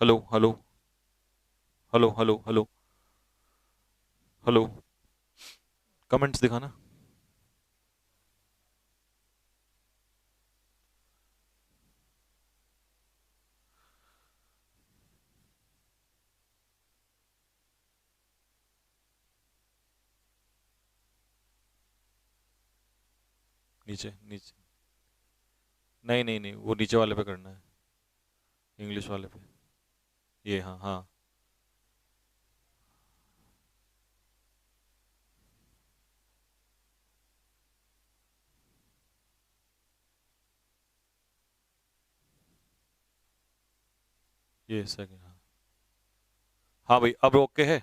Hello hello hello hello hello hello. Comments दिखाना। नीचे नीचे। नहीं नहीं नहीं, वो नीचे वाले पे करना है। इंग्लिश वाले पे। ये हाँ हाँ। ये सेकंड हाँ। हाँ भाई, अब ओके है।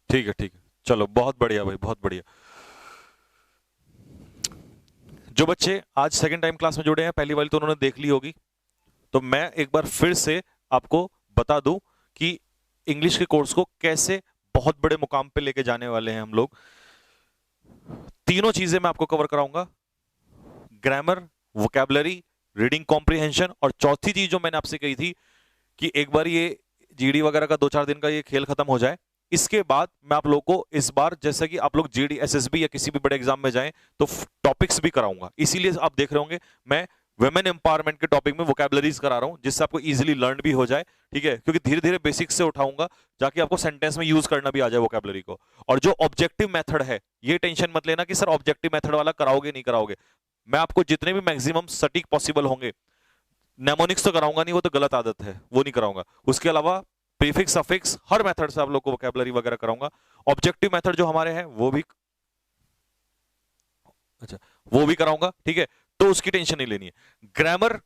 ठीक है ठीक है। चलो बहुत बढ़िया भाई, बहुत बढ़िया। जो बच्चे आज सेकंड टाइम क्लास में जुड़े हैं, पहली वाली तो उन्होंने देख ली होगी। तो मैं एक बार फिर से आपको बता दूं कि इंग्लिश के कोर्स को कैसे बहुत बड़े मुकाम पे लेके जाने वाले हैं हम लोग। तीनों चीजें मैं आपको कवर कराऊंगा। ग्रामर, वोकैबलरी, रीडिंग कॉम्प्रिहेंशन, और चौथी चीज जो मैंने आपसे कही थी कि एक बार ये जीडी वगैरह का 2-4 दिन का ये खेल खत्म हो जाए, इसके बाद मैं आप लोग को इस बार, जैसा कि आप लोग जीडी एसएसबी या किसी भी बड़े एग्जाम में जाएं, तो टॉपिक्स भी कराऊंगा। इसीलिए आप देख रहे होंगे मैं वुमेन एम्पावरमेंट के टॉपिक में वोकैबलरीज करा रहा हूं, जिससे आपको इजीली लर्न भी हो जाए। ठीक है, क्योंकि धीरे धीरे बेसिक्स से उठाऊंगा, जाके आपको सेंटेंस में यूज करना भी आ जाए वोकैबलरी को। और जो ऑब्जेक्टिव मेथड है, ये टेंशन मत लेना कि सर ऑब्जेक्टिव मेथड वाला कराओगे नहीं कराओगे। मैं आपको जितने भी मैक्सिमम सटीक पॉसिबल होंगे, नेमोनिक्स तो कराऊंगा नहीं, वो तो गलत आदत है, वो नहीं कराऊंगा। उसके अलावा प्रीफिक्स सफिक्स हर मेथड से आप लोग को वोकैबुलरी वगैरह कराऊंगा। ऑब्जेक्टिव मेथड जो हमारे हैं वो भी, अच्छा, वो भी कराऊंगा। ठीक है, तो उसकी टेंशन नहीं लेनी है। ग्रामर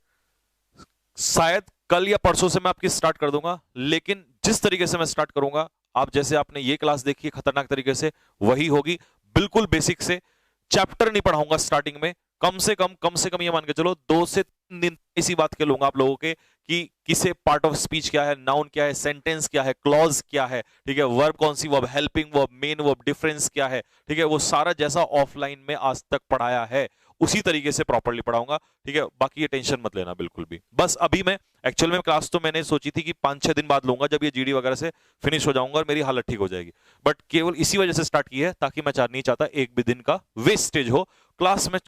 शायद कल या परसों से मैं आपकी स्टार्ट कर दूंगा, लेकिन जिस तरीके से मैं स्टार्ट करूंगा, आप जैसे आपने ये क्लास देखी है खतरनाक तरीके से, वही होगी। बिल्कुल बेसिक से। चैप्टर नहीं पढ़ाऊंगा स्टार्टिंग में। कम से कम ये मान के चलो 2 से 3 दिन इसी बात के लूंगा आप लोगों के, कि किसे पार्ट ऑफ स्पीच क्या है, नाउन क्या है, सेंटेंस क्या है, क्लॉज क्या है, ठीक है, वर्ब कौन सी, verb helping verb, main verb, difference क्या है। ठीक है, वो सारा जैसा ऑफलाइन में आज तक पढ़ाया है उसी तरीके से प्रॉपर्ली पढ़ाऊंगा। ठीक है, बाकी ये टेंशन मत लेना बिल्कुल भी। बस अभी मैं एक्चुअल में क्लास तो मैंने सोची थी कि 5-6 दिन बाद लूंगा, जब ये जीडी वगैरह से फिनिश हो जाऊंगा और मेरी हालत ठीक हो जाएगी। बट केवल इसी वजह से स्टार्ट की है, ताकि मैं नहीं चाहता एक भी दिन का वेस्टेज हो। क्लास में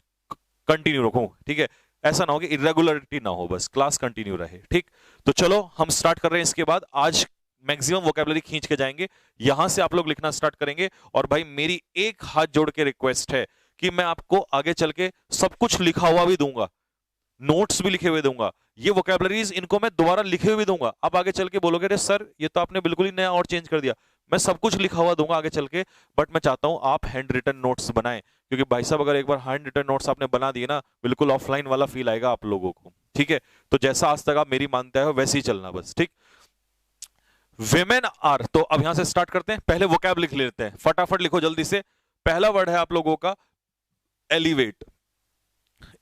कंटिन्यू रखूं, ठीक है, ऐसा ना हो कि इरेगुलरिटी ना हो, बस क्लास कंटिन्यू रहे। ठीक, तो चलो हम स्टार्ट कर रहे हैं। इसके बाद आज मैक्सिमम वोकैबुलरी खींच के जाएंगे, यहां से आप लोग लिखना स्टार्ट करेंगे। और भाई मेरी एक हाथ जोड़ के रिक्वेस्ट है कि मैं आपको आगे चल के सब कुछ लिखा हुआ भी दूंगा, नोट्स भी लिखे हुए दूंगा। ये वोकैबुलरीज इनको मैं दोबारा लिखे हुए भी दूंगा। अब आगे चल के बोलोगे अरे सर ये तो आपने बिल्कुल ही नया और चेंज कर दिया। मैं सब कुछ लिखा हुआ दूंगा आगे चल के, बट मैं चाहता हूं आप हैंड रिटन नोट्स बनाएं, क्योंकि भाई साहब अगर एक बार हैंड रिटन नोट्स आपने बना दिए ना, बिल्कुल ऑफलाइन वाला फील आएगा आप लोगों को। ठीक है, तो जैसा आज तक आप मेरी मानते हो वैसे ही चलना बस। ठीक, विमेन आर, तो अब यहां से स्टार्ट करते हैं। पहले वोकैब लिख लेते हैं, फटाफट लिखो जल्दी से। पहला वर्ड है आप लोगों का एलिवेट,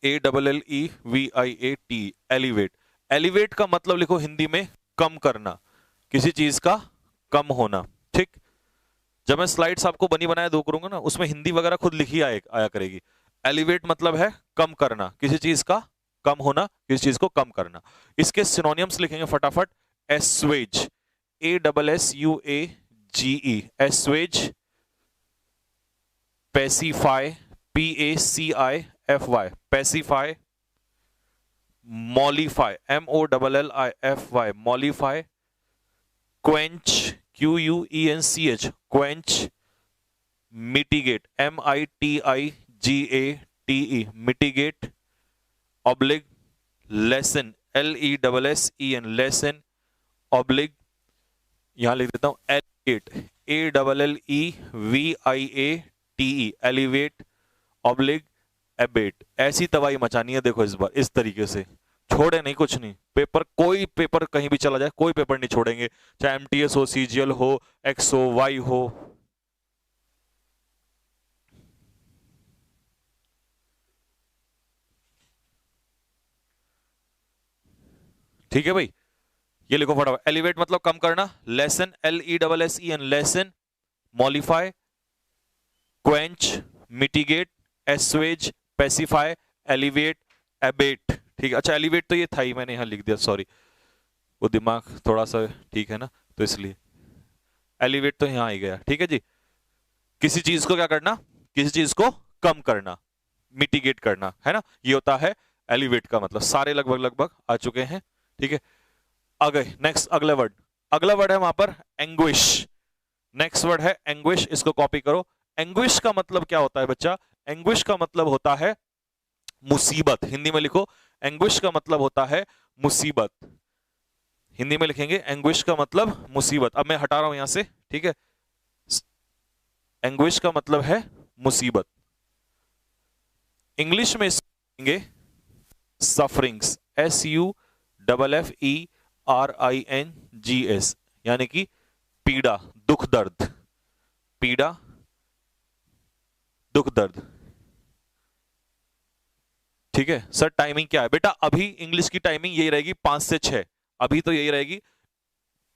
ALLEVIAT, एलिवेट। एलिवेट का मतलब लिखो हिंदी में कम करना, किसी चीज का कम होना। ठीक, जब मैं स्लाइड्स आपको बनी बनाए दो करूंगा ना, उसमें हिंदी वगैरह खुद लिखी आया करेगी। एलिवेट मतलब है कम करना, किसी चीज का कम होना, किसी चीज को कम करना। इसके सिनोनियम्स लिखेंगे फटाफट। Assuage, ASSUAGE, assuage. Pacify, PACIFY, pacify. Mollify, MOLLIFY, mollify. Quench, QUENCH, quench. Mitigate, MITIGATE, mitigate. Oblique, lessen, LESSEN, lessen. Oblique, यहां लिख देता हूं alleviate, ALLEVIATE, alleviate. Oblique, abate. ऐसी तबाही मचानी है देखो इस बार, इस तरीके से छोड़े नहीं, कुछ नहीं। पेपर, कोई पेपर कहीं भी चला जाए, कोई पेपर नहीं छोड़ेंगे, चाहे MTS हो, CGL हो, एक्स हो, वाई हो। ठीक है भाई, ये लिखो फटाफट। एलिवेट मतलब कम करना, lessen, LESSEN, lessen. Mollify, quench, mitigate, assuage, pacify, alleviate, abate. ठीक है, अच्छा एलिवेट तो ये था ही, मैंने यहां लिख दिया, सॉरी। वो दिमाग थोड़ा सा ठीक है ना, तो इसलिए एलिवेट तो यहां ही गया। ठीक है जी, किसी चीज को क्या करना, किसी चीज को कम करना, मिटिगेट करना, है ना, ये होता है एलिवेट का मतलब। सारे लगभग लगभग आ चुके हैं। ठीक है, आगे नेक्स्ट अगला वर्ड है वहां पर एंग्विश। नेक्स्ट वर्ड है एंग्विश, इसको कॉपी करो। एंग्विश का मतलब क्या होता है बच्चा? एंग्विश का मतलब होता है मुसीबत। हिंदी में लिखो, एंग्विश का मतलब होता है मुसीबत। हिंदी में लिखेंगे एंग्विश का मतलब मुसीबत। अब मैं हटा रहा हूं यहां से, ठीक है। एंग्विश का मतलब है मुसीबत। इंग्लिश में इसको सफरिंग्स, SUFFERINGS, यानी कि पीड़ा, दुख दर्द, पीड़ा दुख दर्द। ठीक है सर, टाइमिंग क्या है बेटा? अभी इंग्लिश की टाइमिंग यही रहेगी 5 से 6, अभी तो यही रहेगी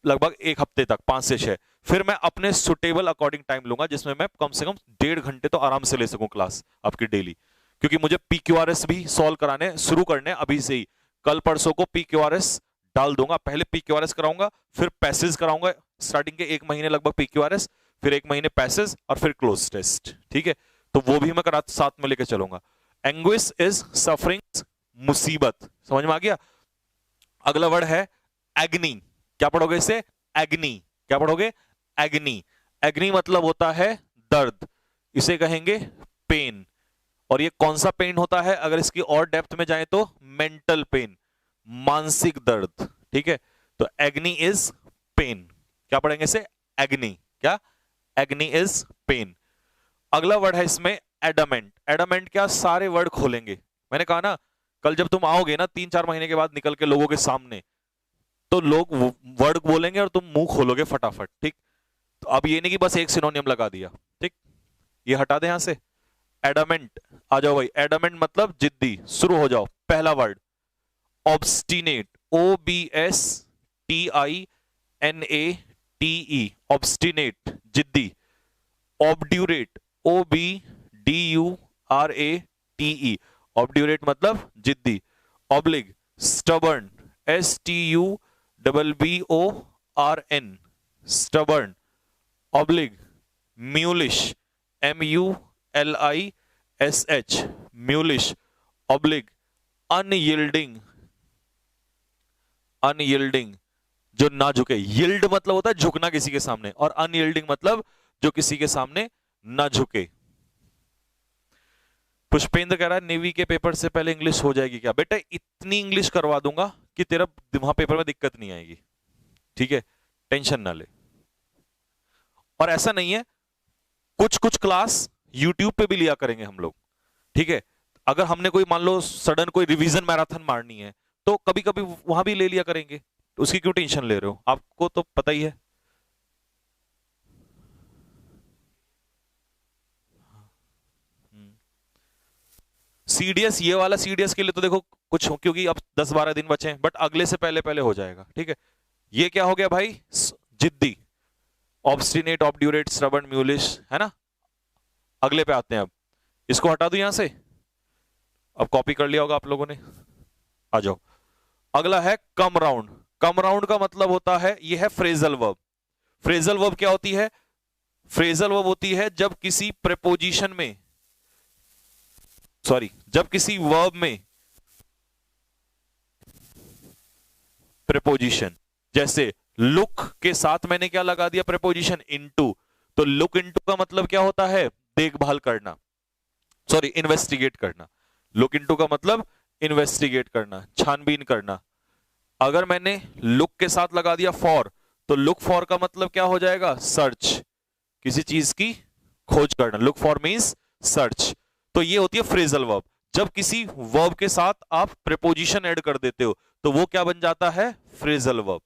लगभग एक हफ्ते तक, 5 से 6। फिर मैं अपने सुटेबल अकॉर्डिंग टाइम लूंगा, जिसमें मैं कम से कम 1.5 घंटे तो आराम से ले सकूं क्लास आपकी डेली, क्योंकि मुझे PQRS भी सॉल्व कराने शुरू करने अभी से ही। कल परसों को PQRS डाल दूंगा। पहले PQRS कराऊंगा, फिर पैसेज कराऊंगा। स्टार्टिंग के 1 महीने लगभग PQRS, फिर 1 महीने पैसेज, और फिर क्लोज टेस्ट। ठीक है, तो वो भी मैं साथ में लेके चलूंगा। एंग्विश इज सफरिंग, मुसीबत, समझ में आ गया। अगला वर्ड है एग्नी। क्या पढ़ोगे इसे? एग्नी। क्या पढ़ोगे? एग्नी। एग्नी मतलब होता है दर्द, इसे कहेंगे पेन। और ये कौन सा पेन होता है? अगर इसकी और डेप्थ में जाए तो मेंटल पेन, मानसिक दर्द। ठीक है, तो एग्नी इज पेन। क्या पढ़ेंगे इसे? एग्नी। क्या? एग्नी इज पेन। अगला वर्ड है इसमें एडामेंट। एडामेंट क्या? सारे वर्ड खोलेंगे। मैंने कहा ना, कल जब तुम आओगे ना 3-4 महीने के बाद निकल के लोगों के सामने, तो लोग वर्ड बोलेंगे और तुम मुंह खोलोगे फटाफट। ठीक, तो अब ये नहीं कि बस एक सिनोनियम लगा दिया। ठीक, ये हटा दे यहां से। एडामेंट आ जाओ भाई। एडामेंट मतलब जिद्दी। शुरू हो जाओ। पहला वर्ड ऑब्स्टिनेट, OBSTINATE, ऑब्स्टिनेट, जिद्दी। ऑब्ड्यूरेट, OBDURATE, ऑब्ड्यूरेट मतलब जिद्दी। Oblique, stubborn, STUBBORN, stubborn. Oblique, mulish, MULISH, mulish. Oblique, unyielding, unyielding जो ना झुके। यील्ड मतलब होता है झुकना किसी के सामने, और अनयील्डिंग मतलब जो किसी के सामने ना झुके। पुष्पेंद्र कह रहा है नेवी के पेपर से पहले इंग्लिश हो जाएगी क्या? बेटा इतनी इंग्लिश करवा दूंगा कि तेरा वहां पेपर में दिक्कत नहीं आएगी। ठीक है, टेंशन ना ले। और ऐसा नहीं है, कुछ कुछ क्लास यूट्यूब पे भी लिया करेंगे हम लोग। ठीक है, अगर हमने कोई मान लो सडन कोई रिवीजन मैराथन मारनी है, तो कभी कभी वहां भी ले लिया करेंगे। उसकी क्यों टेंशन ले रहे हो? आपको तो पता ही है। सीडीएस, ये वाला सीडीएस के लिए तो देखो कुछ क्योंकि अब 10-12 दिन बचे हैं, बट अगले से पहले पहले हो जाएगा। ठीक है, ये क्या हो गया भाई? जिद्दी, ऑब्स्टिनेट, ऑब्ड्यूरेट, स्टबर्न, म्यूलिश, है ना। अगले पे आते हैं। अब इसको हटा दो यहां से। अब कॉपी कर लिया होगा आप लोगों ने। आ जाओ, अगला है कम राउंड। कम राउंड का मतलब होता है, ये है फ्रेजल वर्ब। फ्रेजल वर्ब क्या होती है? फ्रेजल वर्ब होती है जब किसी प्रेपोजिशन में, जब किसी वर्ब में प्रेपोजिशन, जैसे लुक के साथ मैंने क्या लगा दिया? Preposition into. तो लुक इनटू का मतलब क्या होता है? देखभाल करना, इन्वेस्टिगेट करना। लुक इनटू का मतलब इन्वेस्टिगेट करना, छानबीन करना। अगर मैंने लुक के साथ लगा दिया फॉर, तो लुक फॉर का मतलब क्या हो जाएगा? सर्च, किसी चीज की खोज करना। Look for means search. तो ये होती है फ्रेजल वर्ब। जब किसी वर्ब के साथ आप प्रीपोजिशन ऐड कर देते हो, तो वो क्या बन जाता है? Phrasal verb.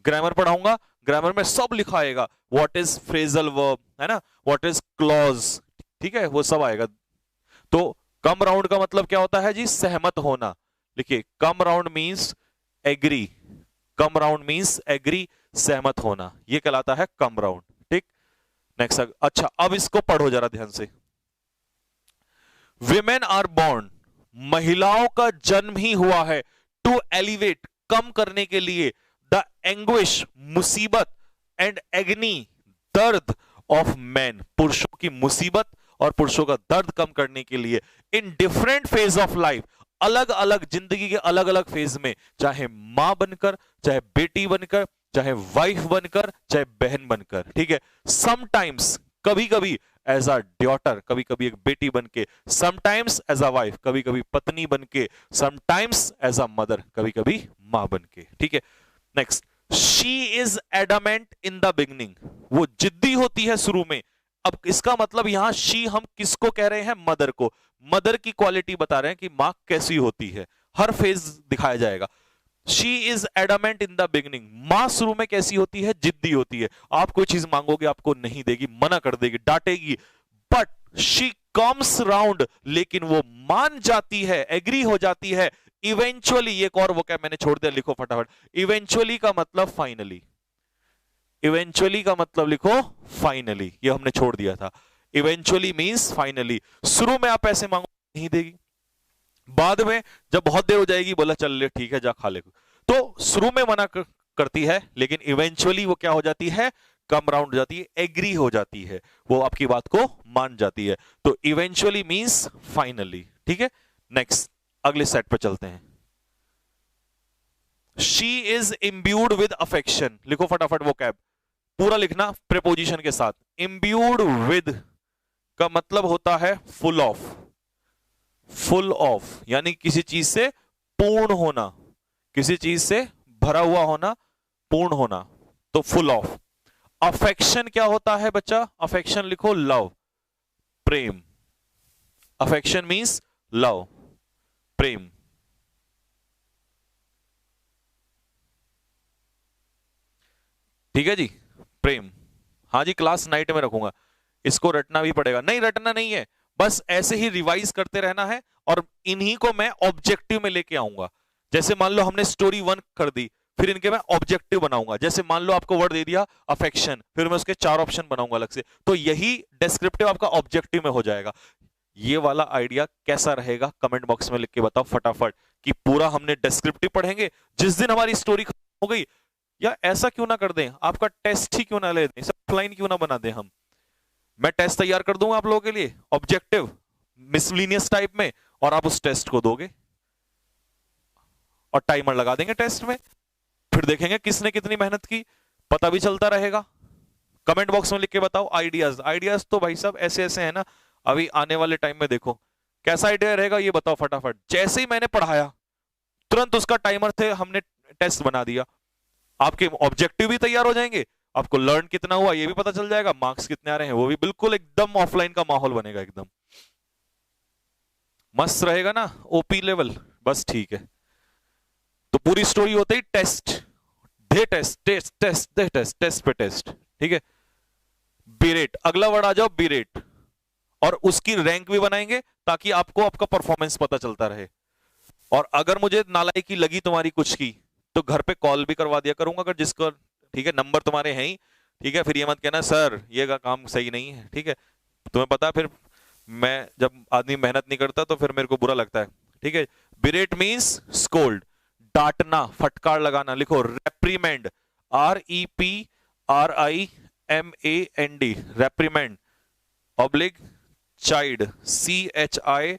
ग्रामर पढ़ाऊंगा, ग्रामर में सब लिखा आएगा। व्हाट इज फ्रेजल वर्ब, है ना, व्हाट इज क्लॉज, ठीक है, वो सब आएगा। तो कम राउंड का मतलब क्या होता है जी? सहमत होना। देखिए, come round means agree. Come round means agree, सहमत होना, ये कहलाता है कम राउंड। ठीक, नेक्स्ट। अच्छा, अब इसको पढ़ो जरा ध्यान से। विमेन आर बॉर्न, महिलाओं का जन्म ही हुआ है, टू एलिवेट, कम करने के लिए, द एंग्विश, मुसीबत, एंड एग्नी, दर्द ऑफ मैन, पुरुषों की मुसीबत और पुरुषों का दर्द कम करने के लिए in different phase of life, अलग अलग जिंदगी के अलग अलग फेज में, चाहे मां बनकर, चाहे बेटी बनकर, चाहे वाइफ बनकर, चाहे बहन बनकर, ठीक है, समटाइम्स, कभी कभी एज अ डॉटर, कभी कभी एक बेटी बनके, समटाइम्स एज अ वाइफ, कभी कभी पत्नी बनके, समटाइम्स एज अ मदर, कभी कभी मां बनके, ठीक है। Next, she is adamant in the beginning, वो जिद्दी होती है शुरू में। अब इसका मतलब यहां शी हम किसको कह रहे हैं? मदर को। मदर की क्वालिटी बता रहे हैं कि मां कैसी होती है, हर फेज दिखाया जाएगा। She is adamant in the beginning, मां शुरू में कैसी होती है? जिद्दी होती है। आप कोई चीज मांगोगे आपको नहीं देगी, मना कर देगी, डांटेगी, बट शी कम्स राउंड, लेकिन वो मान जाती है, एग्री हो जाती है। इवेंचुअली, एक और वो क्या मैंने छोड़ दिया, लिखो फटाफट। इवेंचुअली का मतलब फाइनली, इवेंचुअली का मतलब लिखो फाइनली, ये हमने छोड़ दिया था। Eventually means finally. शुरू में आप पैसे मांगो नहीं देगी, बाद में जब बहुत देर हो जाएगी बोला चल ले ठीक है जा खा ले, तो शुरू में मना करती है, लेकिन इवेंचुअली वो क्या हो जाती है? कम राउंड हो जाती है, एग्री हो जाती है, वो आपकी बात को मान जाती है। तो इवेंचुअली मींस फाइनली, ठीक है। नेक्स्ट, अगले सेट पर चलते हैं। She is imbued with affection, लिखो फटाफट वो कैब, पूरा लिखना प्रीपोजिशन के साथ। इम्ब्यूड विद का मतलब होता है फुल ऑफ, फुल ऑफ यानी किसी चीज से पूर्ण होना, किसी चीज से भरा हुआ होना, पूर्ण होना, तो फुल ऑफ। अफेक्शन क्या होता है बच्चा? अफेक्शन लिखो लव, प्रेम। अफेक्शन मींस लव, प्रेम। ठीक है जी, प्रेम। हाँ जी, क्लास नाइट में रखूंगा, इसको रटना भी पड़ेगा। नहीं रटना नहीं है, बस ऐसे ही रिवाइज करते रहना है, और इन्हीं को मैं ऑब्जेक्टिव में लेके आऊंगा। जैसे मान लो हमने स्टोरी 1 कर दी, फिर इनके मैं ऑब्जेक्टिव बनाऊंगा। जैसे मान लो आपको वर्ड दे दिया अफेक्शन, फिर मैं उसके 4 ऑप्शन बनाऊंगा अलग से, तो यही डिस्क्रिप्टिव आपका ऑब्जेक्टिव में हो जाएगा। ये वाला आइडिया कैसा रहेगा कमेंट बॉक्स में लिख के बताओ फटाफट, कि पूरा हमने डिस्क्रिप्टिव पढ़ेंगे, जिस दिन हमारी स्टोरी खत्म हो गई, या ऐसा क्यों ना कर दें, आपका टेस्ट ही क्यों ना ले दें, सब लाइन क्यों ना बना दें हम। मैं टेस्ट तैयार कर दूंगा आप लोगों के लिए, ऑब्जेक्टिव मिसलिनियस टाइप में, और आप उस टेस्ट को दोगे, और टाइमर लगा देंगे टेस्ट में, फिर देखेंगे किसने कितनी मेहनत की, पता भी चलता रहेगा। कमेंट बॉक्स में लिख के बताओ आइडियाज। आइडियाज तो भाई साहब ऐसे ऐसे है ना, अभी आने वाले टाइम में देखो कैसा आइडिया रहेगा, ये बताओ फटाफट। जैसे ही मैंने पढ़ाया तुरंत उसका टाइमर थे, हमने टेस्ट बना दिया, आपके ऑब्जेक्टिव भी तैयार हो जाएंगे, आपको लर्न कितना हुआ ये भी पता चल जाएगा, मार्क्स कितने आ रहे हैं वो भी, बिल्कुल एकदम ऑफलाइन का माहौल बनेगा, एकदम मस्त रहेगा ना, ओपी लेवल, बस ठीक है। तो पूरी स्टोरी होते ही टेस्ट, दे टेस्ट, टेस्ट टेस्ट दे टेस्ट, टेस्ट पे टेस्ट, ठीक है। बीरेट, अगला वर्ड आ जाओ बीरेट, और उसकी रैंक भी बनाएंगे ताकि आपको आपका परफॉर्मेंस पता चलता रहे। और अगर मुझे नालायकी लगी तुम्हारी कुछ की, तो घर पे कॉल भी करवा दिया करूंगा, अगर जिसको, ठीक है, नंबर तुम्हारे हैं ही, ठीक है, फिर ये मत कहना सर ये का काम सही नहीं है, ठीक है, तुम्हें पता है फिर मैं जब आदमी मेहनत नहीं करता तो फिर मेरे को बुरा लगता है, ठीक है। बिरेट मींस स्कोल्ड, डांटना, फटकार लगाना, लिखो रेप्रीमेंड, REPRIMAND, रेप्रीमेंड, oblique child, CHIDE,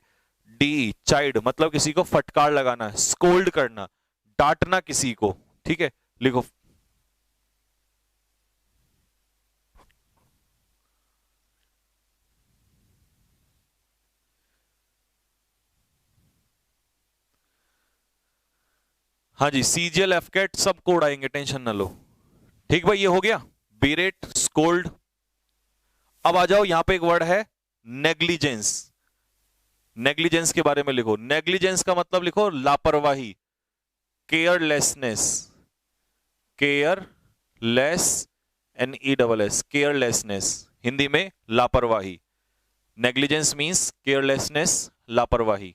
child मतलब किसी को फटकार लगाना, स्कोल्ड करना, डांटना किसी को, ठीक है, लिखो। हाँ जी, CGL FCAT सब कोड आएंगे, टेंशन ना लो। ठीक भाई, ये हो गया बीरेट, स्कोल्ड। अब आ जाओ, यहां पे एक वर्ड है नेग्लिजेंस। नेग्लिजेंस के बारे में लिखो। नेग्लिजेंस का मतलब लिखो लापरवाही, carelessness, careless, NESS, carelessness, Hindi में लापरवाही। नेग्लिजेंस मींस केयरलेसनेस, लापरवाही,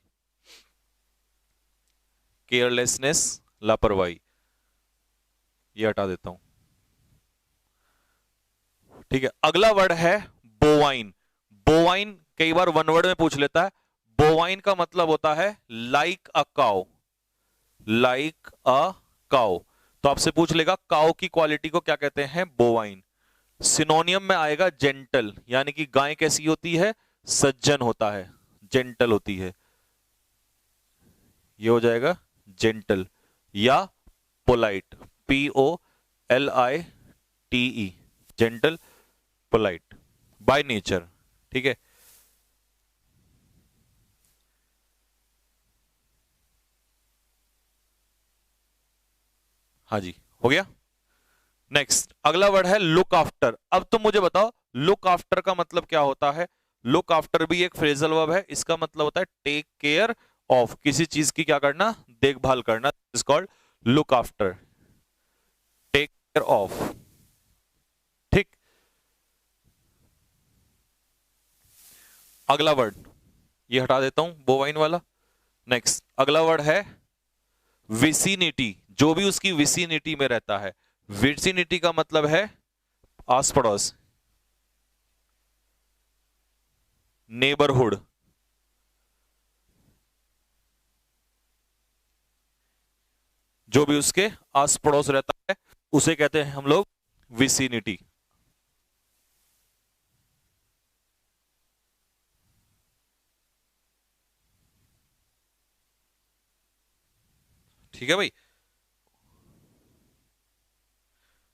केयरलेसनेस, लापरवाही। ये हटा देता हूं, ठीक है। अगला वर्ड है बोवाइन। बोवाइन कई बार वन वर्ड में पूछ लेता है। बोवाइन का मतलब होता है like a cow, like a cow. तो आपसे पूछ लेगा काऊ की क्वालिटी को क्या कहते हैं, बोवाइन। सिनोनियम में आएगा जेंटल, यानी कि गाय कैसी होती है, सज्जन होता है, जेंटल होती है, ये हो जाएगा जेंटल। या polite, POLITE, gentle, polite by nature, ठीक है। हाँ जी, हो गया। नेक्स्ट अगला वर्ड है लुक आफ्टर। अब तुम मुझे बताओ लुक आफ्टर का मतलब क्या होता है। लुक आफ्टर भी एक फ्रेजल वर्ब है, इसका मतलब होता है टेक केयर ऑफ, किसी चीज की क्या करना, देखभाल करना, is called look after, take care of, ठीक। अगला वर्ड ये हटा देता हूं, बोवाइन वाला। नेक्स्ट अगला वर्ड है विसिनिटी, जो भी उसकी विसिनिटी में रहता है। विसिनिटी का मतलब है आस पड़ोस, नेबरहुड, जो भी उसके आस पड़ोस रहता है उसे कहते हैं हम लोग विसिनिटी। ठीक है भाई।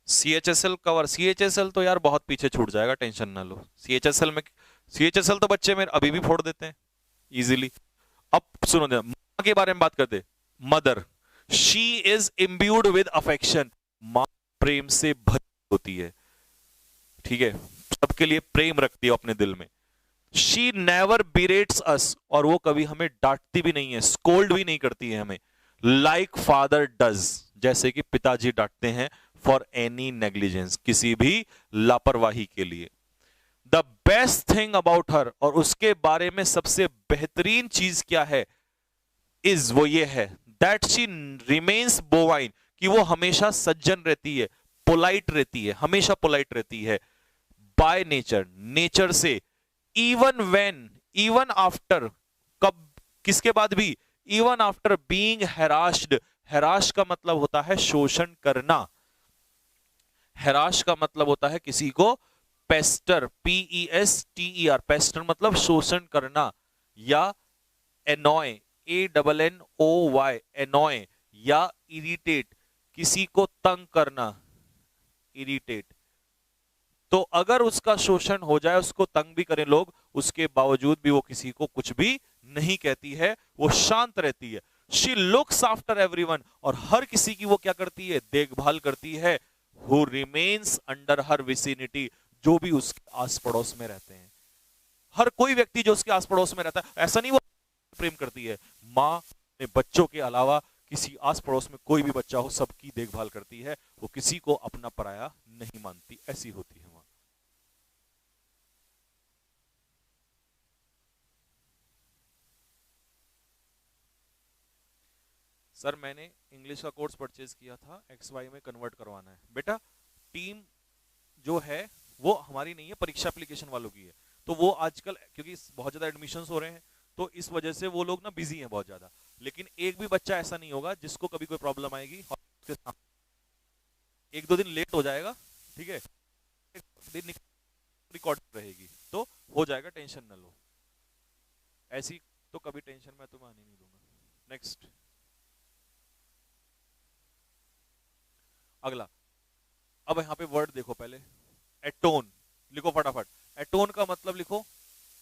CHSL कवर, CHSL तो यार बहुत पीछे छूट जाएगा, टेंशन ना लो। CHSL में, CHSL तो बच्चे मेरे अभी भी फोड़ देते हैं इजीली। अब सुनो जरा, मां के बारे में बात करते। Mother, she is imbued with affection, मां प्रेम से भरी होती है, ठीक है, सबके लिए प्रेम रखती है अपने दिल में। शी नेवर बिरेट्स अस, और वो कभी हमें डांटती भी नहीं है, स्कोल्ड भी नहीं करती है हमें, लाइक फादर डज, जैसे कि पिताजी डांटते हैं, फॉर एनी नेग्लिजेंस, किसी भी लापरवाही के लिए। The best thing about her, और उसके बारे में सबसे बेहतरीन चीज क्या है, इज वो ये है, दैट शी रिमेन्स बोवाइन, कि वो हमेशा सज्जन रहती है, पोलाइट रहती है, हमेशा पोलाइट रहती है, बाय नेचर, नेचर से, इवन वेन, इवन आफ्टर, कब, किसके बाद भी, इवन आफ्टर बीइंग हैरास्ड, हैराश का मतलब होता है शोषण करना, हैराश का मतलब होता है किसी को पेस्टर, PESTER, पेस्टर मतलब शोषण करना, या एनॉय, ANNOY, एनॉय, या इरिटेट, किसी को तंग करना, इरिटेट। तो अगर उसका शोषण हो जाए, उसको तंग भी करें लोग, उसके बावजूद भी वो किसी को कुछ भी नहीं कहती है, वो शांत रहती है। शी लुक्स आफ्टर एवरीवन, और हर किसी की वो क्या करती है, देखभाल करती है। Who remains under her vicinity, जो भी उसके आस पड़ोस में रहते हैं, हर कोई व्यक्ति जो उसके आस पड़ोस में रहता है, ऐसा नहीं वो प्रेम करती है, माँ अपने बच्चों के अलावा किसी आस पड़ोस में कोई भी बच्चा हो, सबकी देखभाल करती है, वो किसी को अपना पराया नहीं मानती, ऐसी होती है माँ। सर मैंने इंग्लिश का कोर्स परचेज किया था, XY में कन्वर्ट करवाना है। बेटा टीम जो है वो हमारी नहीं है, परीक्षा एप्लीकेशन वालों की है। तो वो आजकल क्योंकि बहुत ज्यादा एडमिशन्स हो रहे हैं, तो इस वजह से वो लोग ना बिजी हैं बहुत ज्यादा। लेकिन एक भी बच्चा ऐसा नहीं होगा जिसको कभी कोई प्रॉब्लम आएगी, और उसके सामने एक दो दिन लेट हो जाएगा, ठीक है, एक दिन रिकॉर्ड रहेगी तो हो जाएगा, टेंशन न लो। ऐसी तो कभी टेंशन मैं तुम्हें आने नहीं दूंगा। नेक्स्ट अगला, अब यहाँ पे वर्ड देखो पहले, एटोन, लिखो फटाफट। एटोन का मतलब लिखो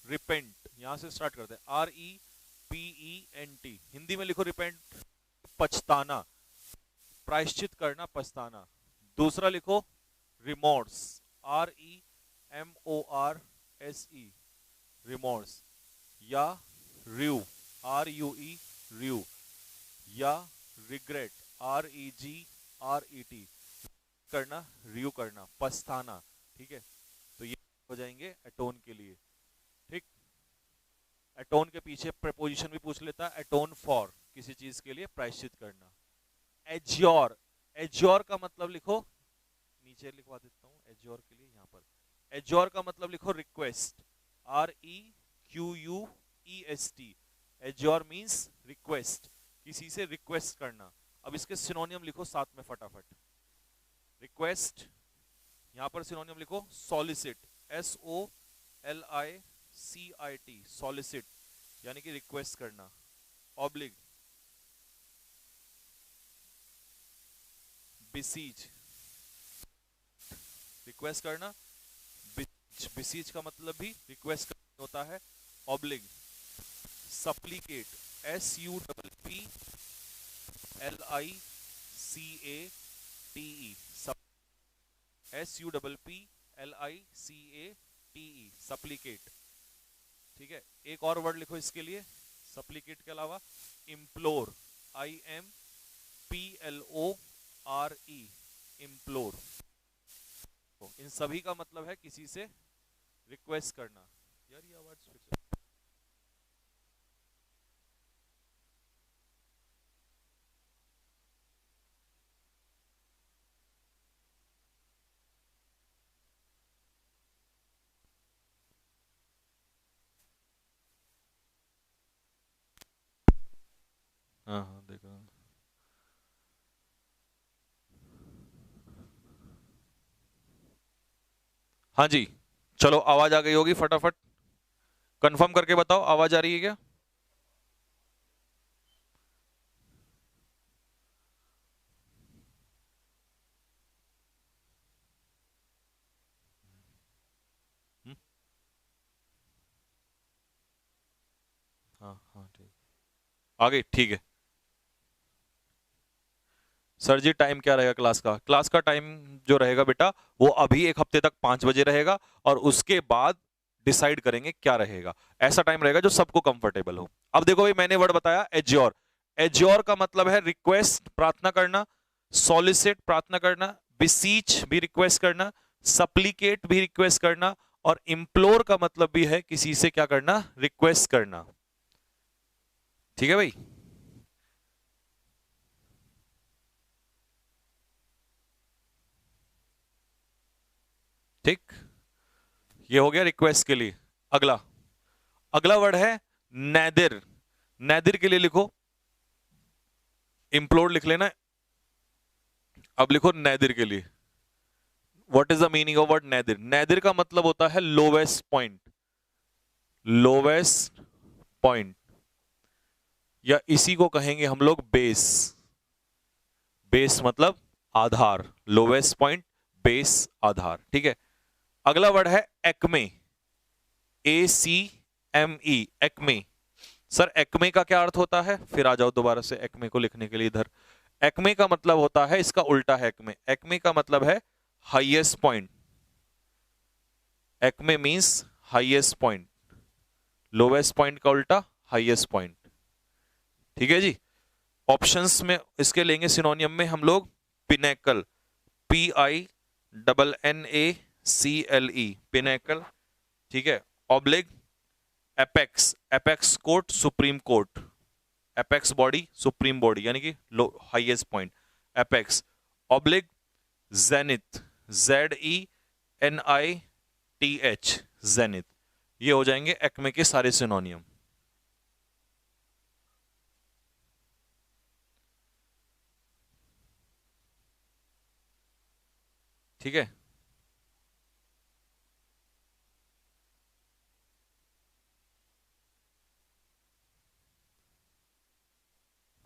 रिपेंट, यहां से स्टार्ट करते हैं, REPENT, हिंदी में लिखो रिपेंट, पछताना, प्रायश्चित करना, पछताना। दूसरा लिखो रिमोर्स, REMORSE, रिमोर्स, या RUE, RUE, RUE, या रिग्रेट, REGRET, करना, रियू करना, पछताना, ठीक है। तो ये हो जाएंगे एटोन के लिए, ठीक। एटोन के पीछे प्रेपोजिशन भी पूछ लेता है, एटोन फॉर, किसी चीज के लिए प्रायश्चित करना। एज्योर, एज्योर का मतलब लिखो, नीचे लिखवा देता हूं एज्योर के लिए, यहां पर एज्योर का मतलब लिखो request, REQUEST, azure means request, किसी से रिक्वेस्ट करना। अब इसके सिनोनियम लिखो साथ में फटाफट। रिक्वेस्ट, यहां पर सिनोनियम लिखो सॉलिसिट, SOLICIT, सॉलिसिट यानी कि रिक्वेस्ट करना, ऑब्लिग बिसीज, रिक्वेस्ट करना, बिसीज का मतलब भी रिक्वेस्ट करना होता है, ऑब्लिग सप्लीकेट, SUPPLICATE, SUPPLICATE, सप्लीकेट। ठीक है, एक और वर्ड लिखो इसके लिए सप्लीकेट के अलावा, इम्प्लोर, IMPLORE, इम्प्लोर। इन सभी का मतलब है किसी से रिक्वेस्ट करना। यार ये आवाज फिर से, हाँ हाँ देखो। हाँ जी, चलो आवाज आ गई होगी, फटाफट कंफर्म करके बताओ आवाज आ रही है क्या? हम्म? हाँ हाँ ठीक, आ गई, ठीक है। सर जी टाइम क्या रहेगा क्लास का? क्लास का टाइम जो रहेगा बेटा वो अभी एक हफ्ते तक 5 बजे रहेगा, और उसके बाद डिसाइड करेंगे क्या रहेगा। ऐसा टाइम रहेगा जो सबको कंफर्टेबल हो। अब देखो भाई, मैंने वर्ड बताया एज्योर। एज्योर का मतलब है रिक्वेस्ट, प्रार्थना करना, सॉलिसिट प्रार्थना करना, बिसीच भी रिक्वेस्ट करना, सप्लीकेट भी रिक्वेस्ट करना, और इम्प्लोर का मतलब भी है किसी से क्या करना, रिक्वेस्ट करना। ठीक है भाई? ठीक, ये हो गया रिक्वेस्ट के लिए। अगला, अगला वर्ड है नैदिर। नैदिर के लिए लिखो, इम्प्लोर लिख लेना, अब लिखो नैदिर के लिए। What is the meaning of word nadir? Nadir का मतलब होता है लोवेस्ट पॉइंट, लोवेस्ट पॉइंट, या इसी को कहेंगे हम लोग बेस। बेस मतलब आधार, लोवेस्ट पॉइंट, बेस, आधार। ठीक है, अगला वर्ड है Acme, ACME, Acme. Sir Acme का क्या अर्थ होता है? फिर आ जाओ दोबारा से एक्मे को लिखने के लिए इधर। एक्मे का मतलब होता है, इसका उल्टा है एक्मे। एक्मे का मतलब है highest point. Acme means highest point, lowest point का उल्टा हाईएस्ट पॉइंट। ठीक है जी। ऑप्शंस में इसके लेंगे सिनोनियम में हम लोग, पिनेकल, PINNACLE, पिनेकल। ठीक है, oblique apex, apex court, supreme court, apex body, supreme body यानी कि लो highest point, apex. Oblique zenith, ZENITH, zenith. ये हो जाएंगे एक्मे के सारे सिनोनियम। ठीक है,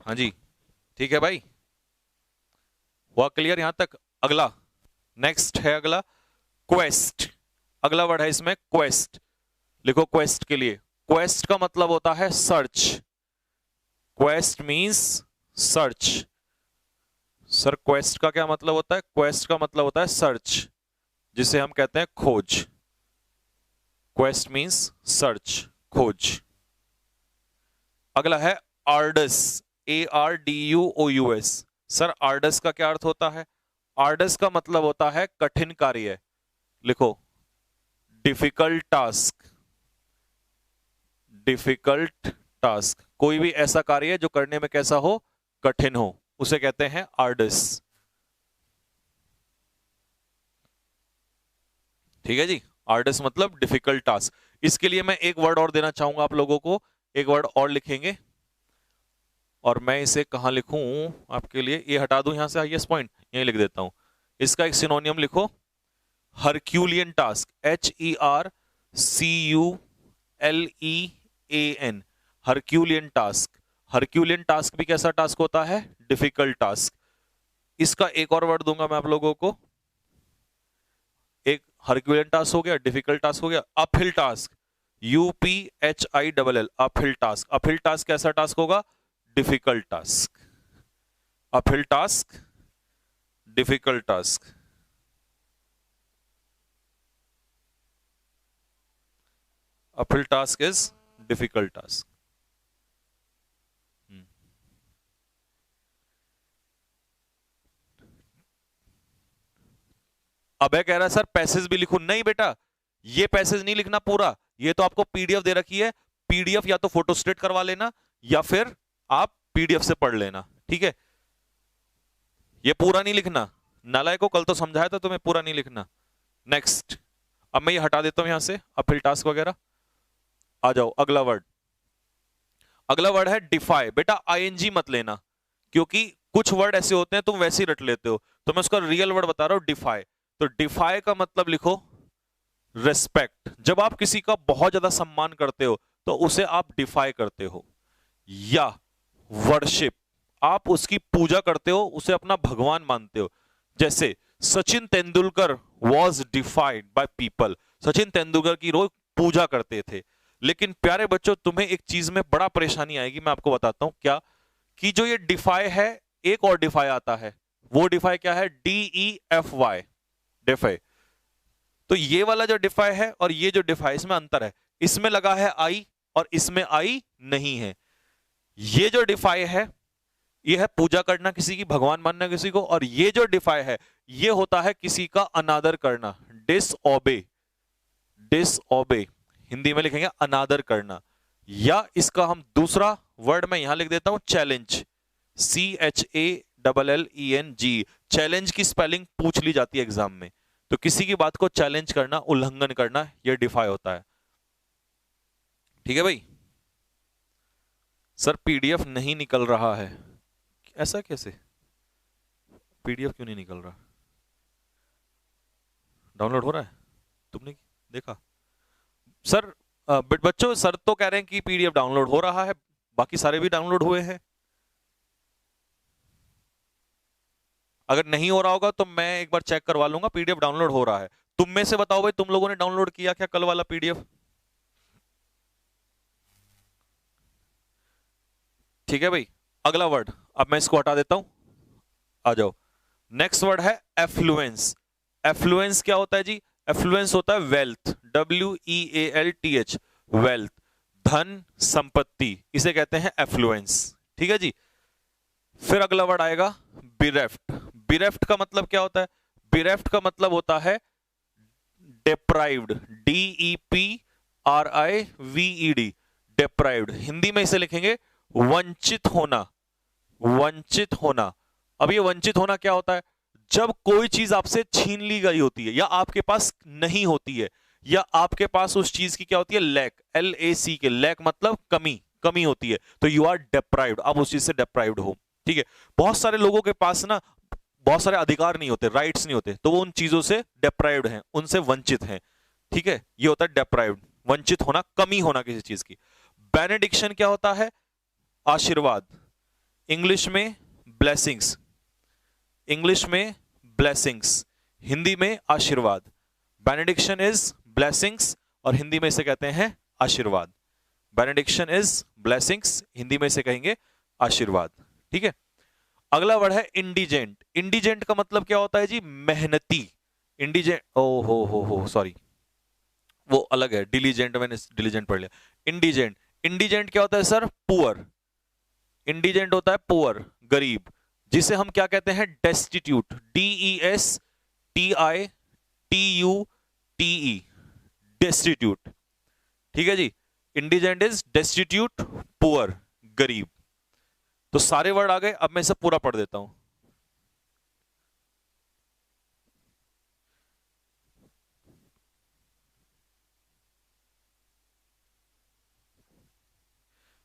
हाँ जी, ठीक है भाई, हुआ क्लियर यहां तक? अगला, नेक्स्ट है अगला क्वेस्ट। अगला वर्ड है इसमें क्वेस्ट, लिखो क्वेस्ट के लिए। क्वेस्ट का मतलब होता है search, quest means search. Sir quest का क्या मतलब होता है? क्वेस्ट का मतलब होता है सर्च, जिसे हम कहते हैं खोज। क्वेस्ट मींस सर्च, खोज। अगला है आर्डस, ARDUOUS। सर आर्डस का क्या अर्थ होता है? आर्डस का मतलब होता है कठिन कार्य। लिखो डिफिकल्ट टास्क, डिफिकल्ट टास्क, कोई भी ऐसा कार्य जो करने में कैसा हो, कठिन हो, उसे कहते हैं आर्डस। ठीक है जी, आर्डस मतलब डिफिकल्ट टास्क। इसके लिए मैं एक वर्ड और देना चाहूंगा आप लोगों को, एक वर्ड और लिखेंगे, और मैं इसे कहाँ लिखूं आपके लिए, ये हटा दूं यहां से हाईएस्ट पॉइंट, यहीं लिख देता हूं। इसका एक सिनोनियम लिखो, Herculean task, HERCULEAN, Herculean task. Herculean task भी कैसा टास्क होता है? Difficult task. इसका एक और वर्ड दूंगा मैं आप लोगों को, एक हरक्यूलियन टास्क हो गया, डिफिकल्ट टास्क हो गया, uphill task, UPHILL, uphill task. Uphill task कैसा टास्क होगा? Difficult task. Uphill task, difficult task. Uphill task is difficult task. अबे कह रहा है सर पैसेज भी लिखूं, नहीं बेटा ये पैसेज नहीं लिखना पूरा, ये तो आपको पीडीएफ दे रखी है, पीडीएफ या तो फोटोस्टेट करवा लेना या फिर आप पीडीएफ से पढ़ लेना, ठीक है? ये पूरा नहीं लिखना, नालायक को कल तो समझाया था तुम्हें, पूरा नहीं लिखना। नेक्स्ट, अब मैं ये हटा देता हूं यहां से अपील टास्क वगैरह। आ जाओ अगला वर्ड। अगला वर्ड है डिफाई। बेटा आईएनजी मत लेना, क्योंकि कुछ वर्ड ऐसे होते हैं तुम वैसे ही रट लेते हो, तो मैं उसका रियल वर्ड बता रहा हूं, डिफाई। तो डिफाई का मतलब लिखो रिस्पेक्ट। जब आप किसी का बहुत ज्यादा सम्मान करते हो तो उसे आप डिफाई करते हो। या वर्शिप, आप उसकी पूजा करते हो, उसे अपना भगवान मानते हो। जैसे Sachin Tendulkar was डिफाइड by people, Sachin Tendulkar की रोज पूजा करते थे। लेकिन प्यारे बच्चों तुम्हें एक चीज में बड़ा परेशानी आएगी, मैं आपको बताता हूं क्या, कि जो ये डिफाई है, एक और डिफाई आता है, वो डिफाई क्या है? DEFY, defy. तो ये वाला जो डिफाई है और ये जो डिफाई, इसमें अंतर है, इसमें लगा है आई और इसमें आई नहीं है। ये जो डिफाई है ये है पूजा करना किसी की, भगवान मानना किसी को, और ये जो डिफाई है ये होता है किसी का अनादर करना, डिसओबे। डिसओबे हिंदी में लिखेंगे अनादर करना। या इसका हम दूसरा वर्ड मैं यहां लिख देता हूं, चैलेंज, CHALLENG। चैलेंज की स्पेलिंग पूछ ली जाती है एग्जाम में, तो किसी की बात को चैलेंज करना, उल्लंघन करना, यह डिफाई होता है। ठीक है भाई? सर पीडीएफ नहीं निकल रहा है, ऐसा कैसे? पीडीएफ क्यों नहीं निकल रहा? डाउनलोड हो रहा है? तुमने देखा? सर बच्चों सर तो कह रहे हैं कि पीडीएफ डाउनलोड हो रहा है, बाकी सारे भी डाउनलोड हुए हैं। अगर नहीं हो रहा होगा तो मैं एक बार चेक करवा लूंगा, पीडीएफ डाउनलोड हो रहा है। तुम में से बताओ भाई, तुम लोगों ने डाउनलोड किया क्या कल वाला पीडीएफ? ठीक है भाई, अगला वर्ड, अब मैं इसको हटा देता हूं, आ जाओ। नेक्स्ट वर्ड है एफ्लुएंस। एफ्लुएंस क्या होता है जी? एफ्लुएंस होता है वेल्थ, WEALTH, वेल्थ, धन, संपत्ति, इसे कहते हैं एफ्लुएंस। ठीक है जी? फिर अगला वर्ड आएगा बिरेफ्ट। बिरेफ्ट का मतलब क्या होता है? बिरेफ्ट का मतलब होता है डेप्राइव्ड, DEPRIVED, डेप्राइव्ड। हिंदी में इसे लिखेंगे वंचित होना। वंचित होना। अब ये वंचित होना क्या होता है? जब कोई चीज आपसे छीन ली गई होती है, या आपके पास नहीं होती है, या आपके पास उस चीज की क्या होती है? लैक, LAC के, लैक मतलब कमी, कमी होती है, तो यू आर डेप्राइव्ड, आप उस चीज से डेप्राइव्ड हो। ठीक है? बहुत सारे लोगों के पास ना बहुत सारे अधिकार नहीं होते, राइट्स नहीं होते, तो वो उन चीजों से डेप्राइव्ड हैं, उनसे वंचित हैं। ठीक है? ये होता है डेप्राइव्ड, वंचित होना, कमी होना किसी चीज की। बेनेडिक्शन क्या होता है? आशीर्वाद, इंग्लिश में ब्लेसिंग्स, इंग्लिश में ब्लेसिंग्स, हिंदी में आशीर्वाद। बेनेडिक्शन इज ब्लेसिंग्स और हिंदी में इसे कहते हैं आशीर्वाद। बेनेडिक्शन इज ब्लेसिंग्स, हिंदी में इसे कहेंगे आशीर्वाद। ठीक है? अगला वर्ड है इंडिजेंट। इंडिजेंट का मतलब क्या होता है जी? मेहनती। इंडिजेंट, ओ हो सॉरी, वो अलग है, डिलीजेंट, मैंने डिलीजेंट पढ़ लिया। इंडिजेंट, इंडिजेंट क्या होता है सर? पुअर। इंडिजेंट होता है पुअर, गरीब, जिसे हम क्या कहते हैं? Destitute, DESTITUTE, destitute. ठीक है जी? इंडिजेंट इज डेस्टिट्यूट, पुअर, गरीब। तो सारे वर्ड आ गए, अब मैं इसे पूरा पढ़ देता हूं।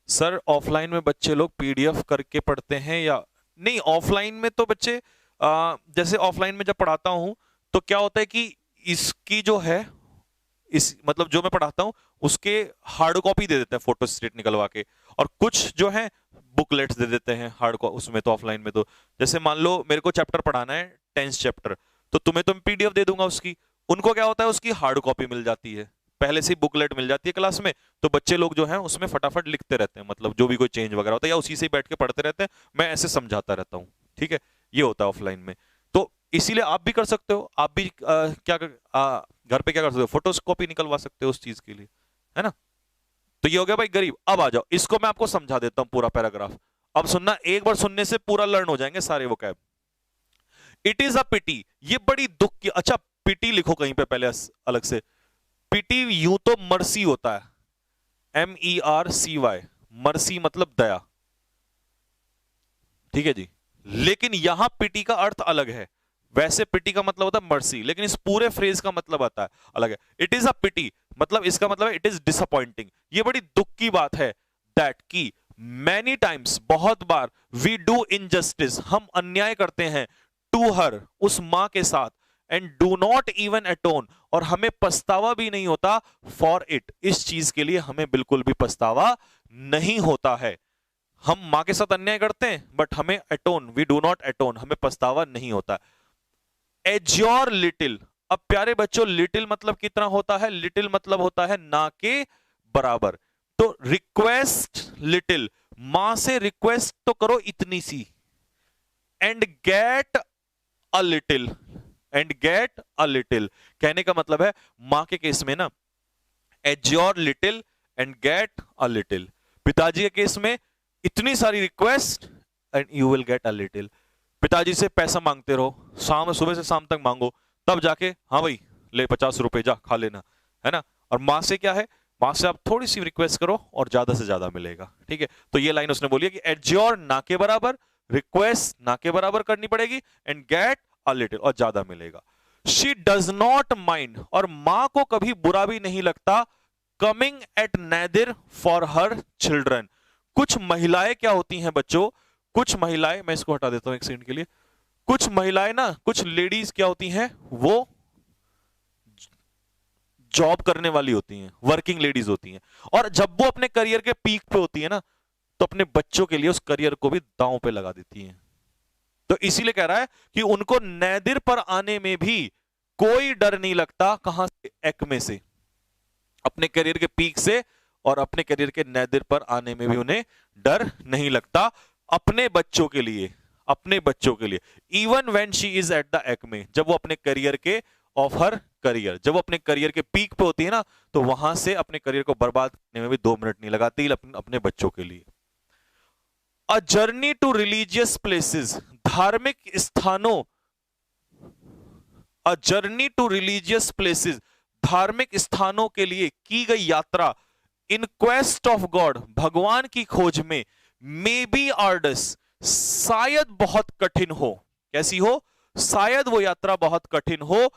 सर ऑफलाइन में बच्चे लोग पीडीएफ करके पढ़ते हैं या नहीं? ऑफलाइन में तो बच्चे जैसे ऑफलाइन में जब पढ़ाता हूं तो क्या होता है कि इसकी जो है, इस मतलब जो मैं पढ़ाता हूं उसके हार्ड कॉपी दे देते हैं फोटो स्टेट निकलवा के, और कुछ जो है बुकलेट्स दे देते हैं हार्ड उसमें। तो ऑफलाइन में तो जैसे मान लो मेरे को चैप्टर पढ़ाना है, 10th चैप्टर, तो तुम्हें तो मैं पीडीएफ दे दूंगा उसकी, उनको क्या होता है उसकी हार्ड कॉपी मिल जाती है, पहले से ही बुकलेट मिल जाती है क्लास में। तो बच्चे लोग जो हैं उसमें फटाफट लिखते रहते हैं, मतलब जो भी कोई चेंज वगैरह होता है या उसी से ही बैठ के पढ़ते रहते हैं, मैं ऐसे समझाता रहता हूँ। ठीक है, ये होता है ऑफलाइन में। तो इसीलिए आप भी कर सकते हो, आप भी घर पे क्या कर सकते हो, फोटोस कॉपी निकलवा सकते हो उस चीज के लिए, है ना? तो ये हो गया भाई गरीब। अब आ जाओ, इसको मैं आपको समझा देता हूं पूरा पैराग्राफ। अब सुनना, एक बार सुनने से पूरा लर्न हो जाएंगे सारे वो कैब। इट इज अ पिटी, ये बड़ी दुख की, अच्छा पिटी लिखो कहीं पे पहले अलग से। पिटी यूं तो मर्सी होता है, MERCY, मर्सी मतलब दया, ठीक है जी। लेकिन यहां पिटी का अर्थ अलग है। वैसे पिटी का मतलब होता है मर्सी, लेकिन इस पूरे फ्रेज का मतलब आता है अलग है। इट इज अ पिटी मतलब इसका मतलब है इट इज डिसअपॉइंटिंग, ये बड़ी दुख की बात है, दैट की मैनी टाइम्स, बहुत बार, वी डू इनजस्टिस, हम अन्याय करते हैं, टू हर, उस मां के साथ, एंड डू नॉट इवन अटोन, और हमें पछतावा भी नहीं होता, फॉर इट, इस चीज के लिए हमें बिल्कुल भी पछतावा नहीं होता है। हम मां के साथ अन्याय करते हैं बट हमें atone, we do not atone, हमें पछतावा नहीं होता। एज्योर लिटिल, अब प्यारे बच्चों लिटिल मतलब कितना होता है? लिटिल मतलब होता है ना के बराबर। तो रिक्वेस्ट लिटिल, मां से रिक्वेस्ट तो करो इतनी सी, and get a little, and get a little, कहने का मतलब है मां के केस में ना, azure little and get a little, पिताजी के केस में इतनी सारी request and you will get a little. पिताजी से पैसा मांगते रहो, शाम सुबह से शाम तक मांगो, तब जाके हाँ भाई ले 50 रुपए जा खा लेना, है ना? और मां से क्या है, मां से आप थोड़ी सी रिक्वेस्ट करो और ज्यादा से ज्यादा मिलेगा। ठीक है, तो ये लाइन उसने बोली है कि एज्योर ना के बराबर, रिक्वेस्ट ना के बराबर करनी पड़ेगी, एंड गेट अ लिटिल, और ज्यादा मिलेगा। शी डज नॉट माइंड, और मां को कभी बुरा भी नहीं लगता, coming at nadir for her children. कुछ महिलाएं क्या होती हैं बच्चों, कुछ महिलाएं, मैं इसको हटा देता हूं एक सेकंड के लिए, कुछ महिलाएं ना, कुछ लेडीज क्या होती हैं, वो जॉब करने वाली होती हैं, वर्किंग लेडीज होती हैं, और जब वो अपने करियर के पीक पे होती है ना, तो अपने बच्चों के लिए उस करियर को भी दांव पे लगा देती हैं। तो इसीलिए कह रहा है कि उनको नैदिर पर आने में भी कोई डर नहीं लगता, कहां से, एक्मे से, अपने करियर के पीक से, और अपने करियर के नैदिर पर आने में भी उन्हें डर नहीं लगता, अपने बच्चों के लिए, अपने बच्चों के लिए। Even when she is at the Acme, जब वो अपने करियर के, ऑफ हर करियर, जब वो अपने करियर के पीक पे होती है ना, तो वहां से अपने करियर को बर्बाद करने में भी 2 मिनट नहीं लगाती अपने बच्चों के लिए। A journey to religious places, धार्मिक स्थानों, a journey to religious places, धार्मिक स्थानों के लिए की गई यात्रा, इन क्वेस्ट ऑफ गॉड, भगवान की खोज में, मे बी आर्डस, शायद बहुत कठिन हो, कैसी हो, शायद वो यात्रा बहुत कठिन हो,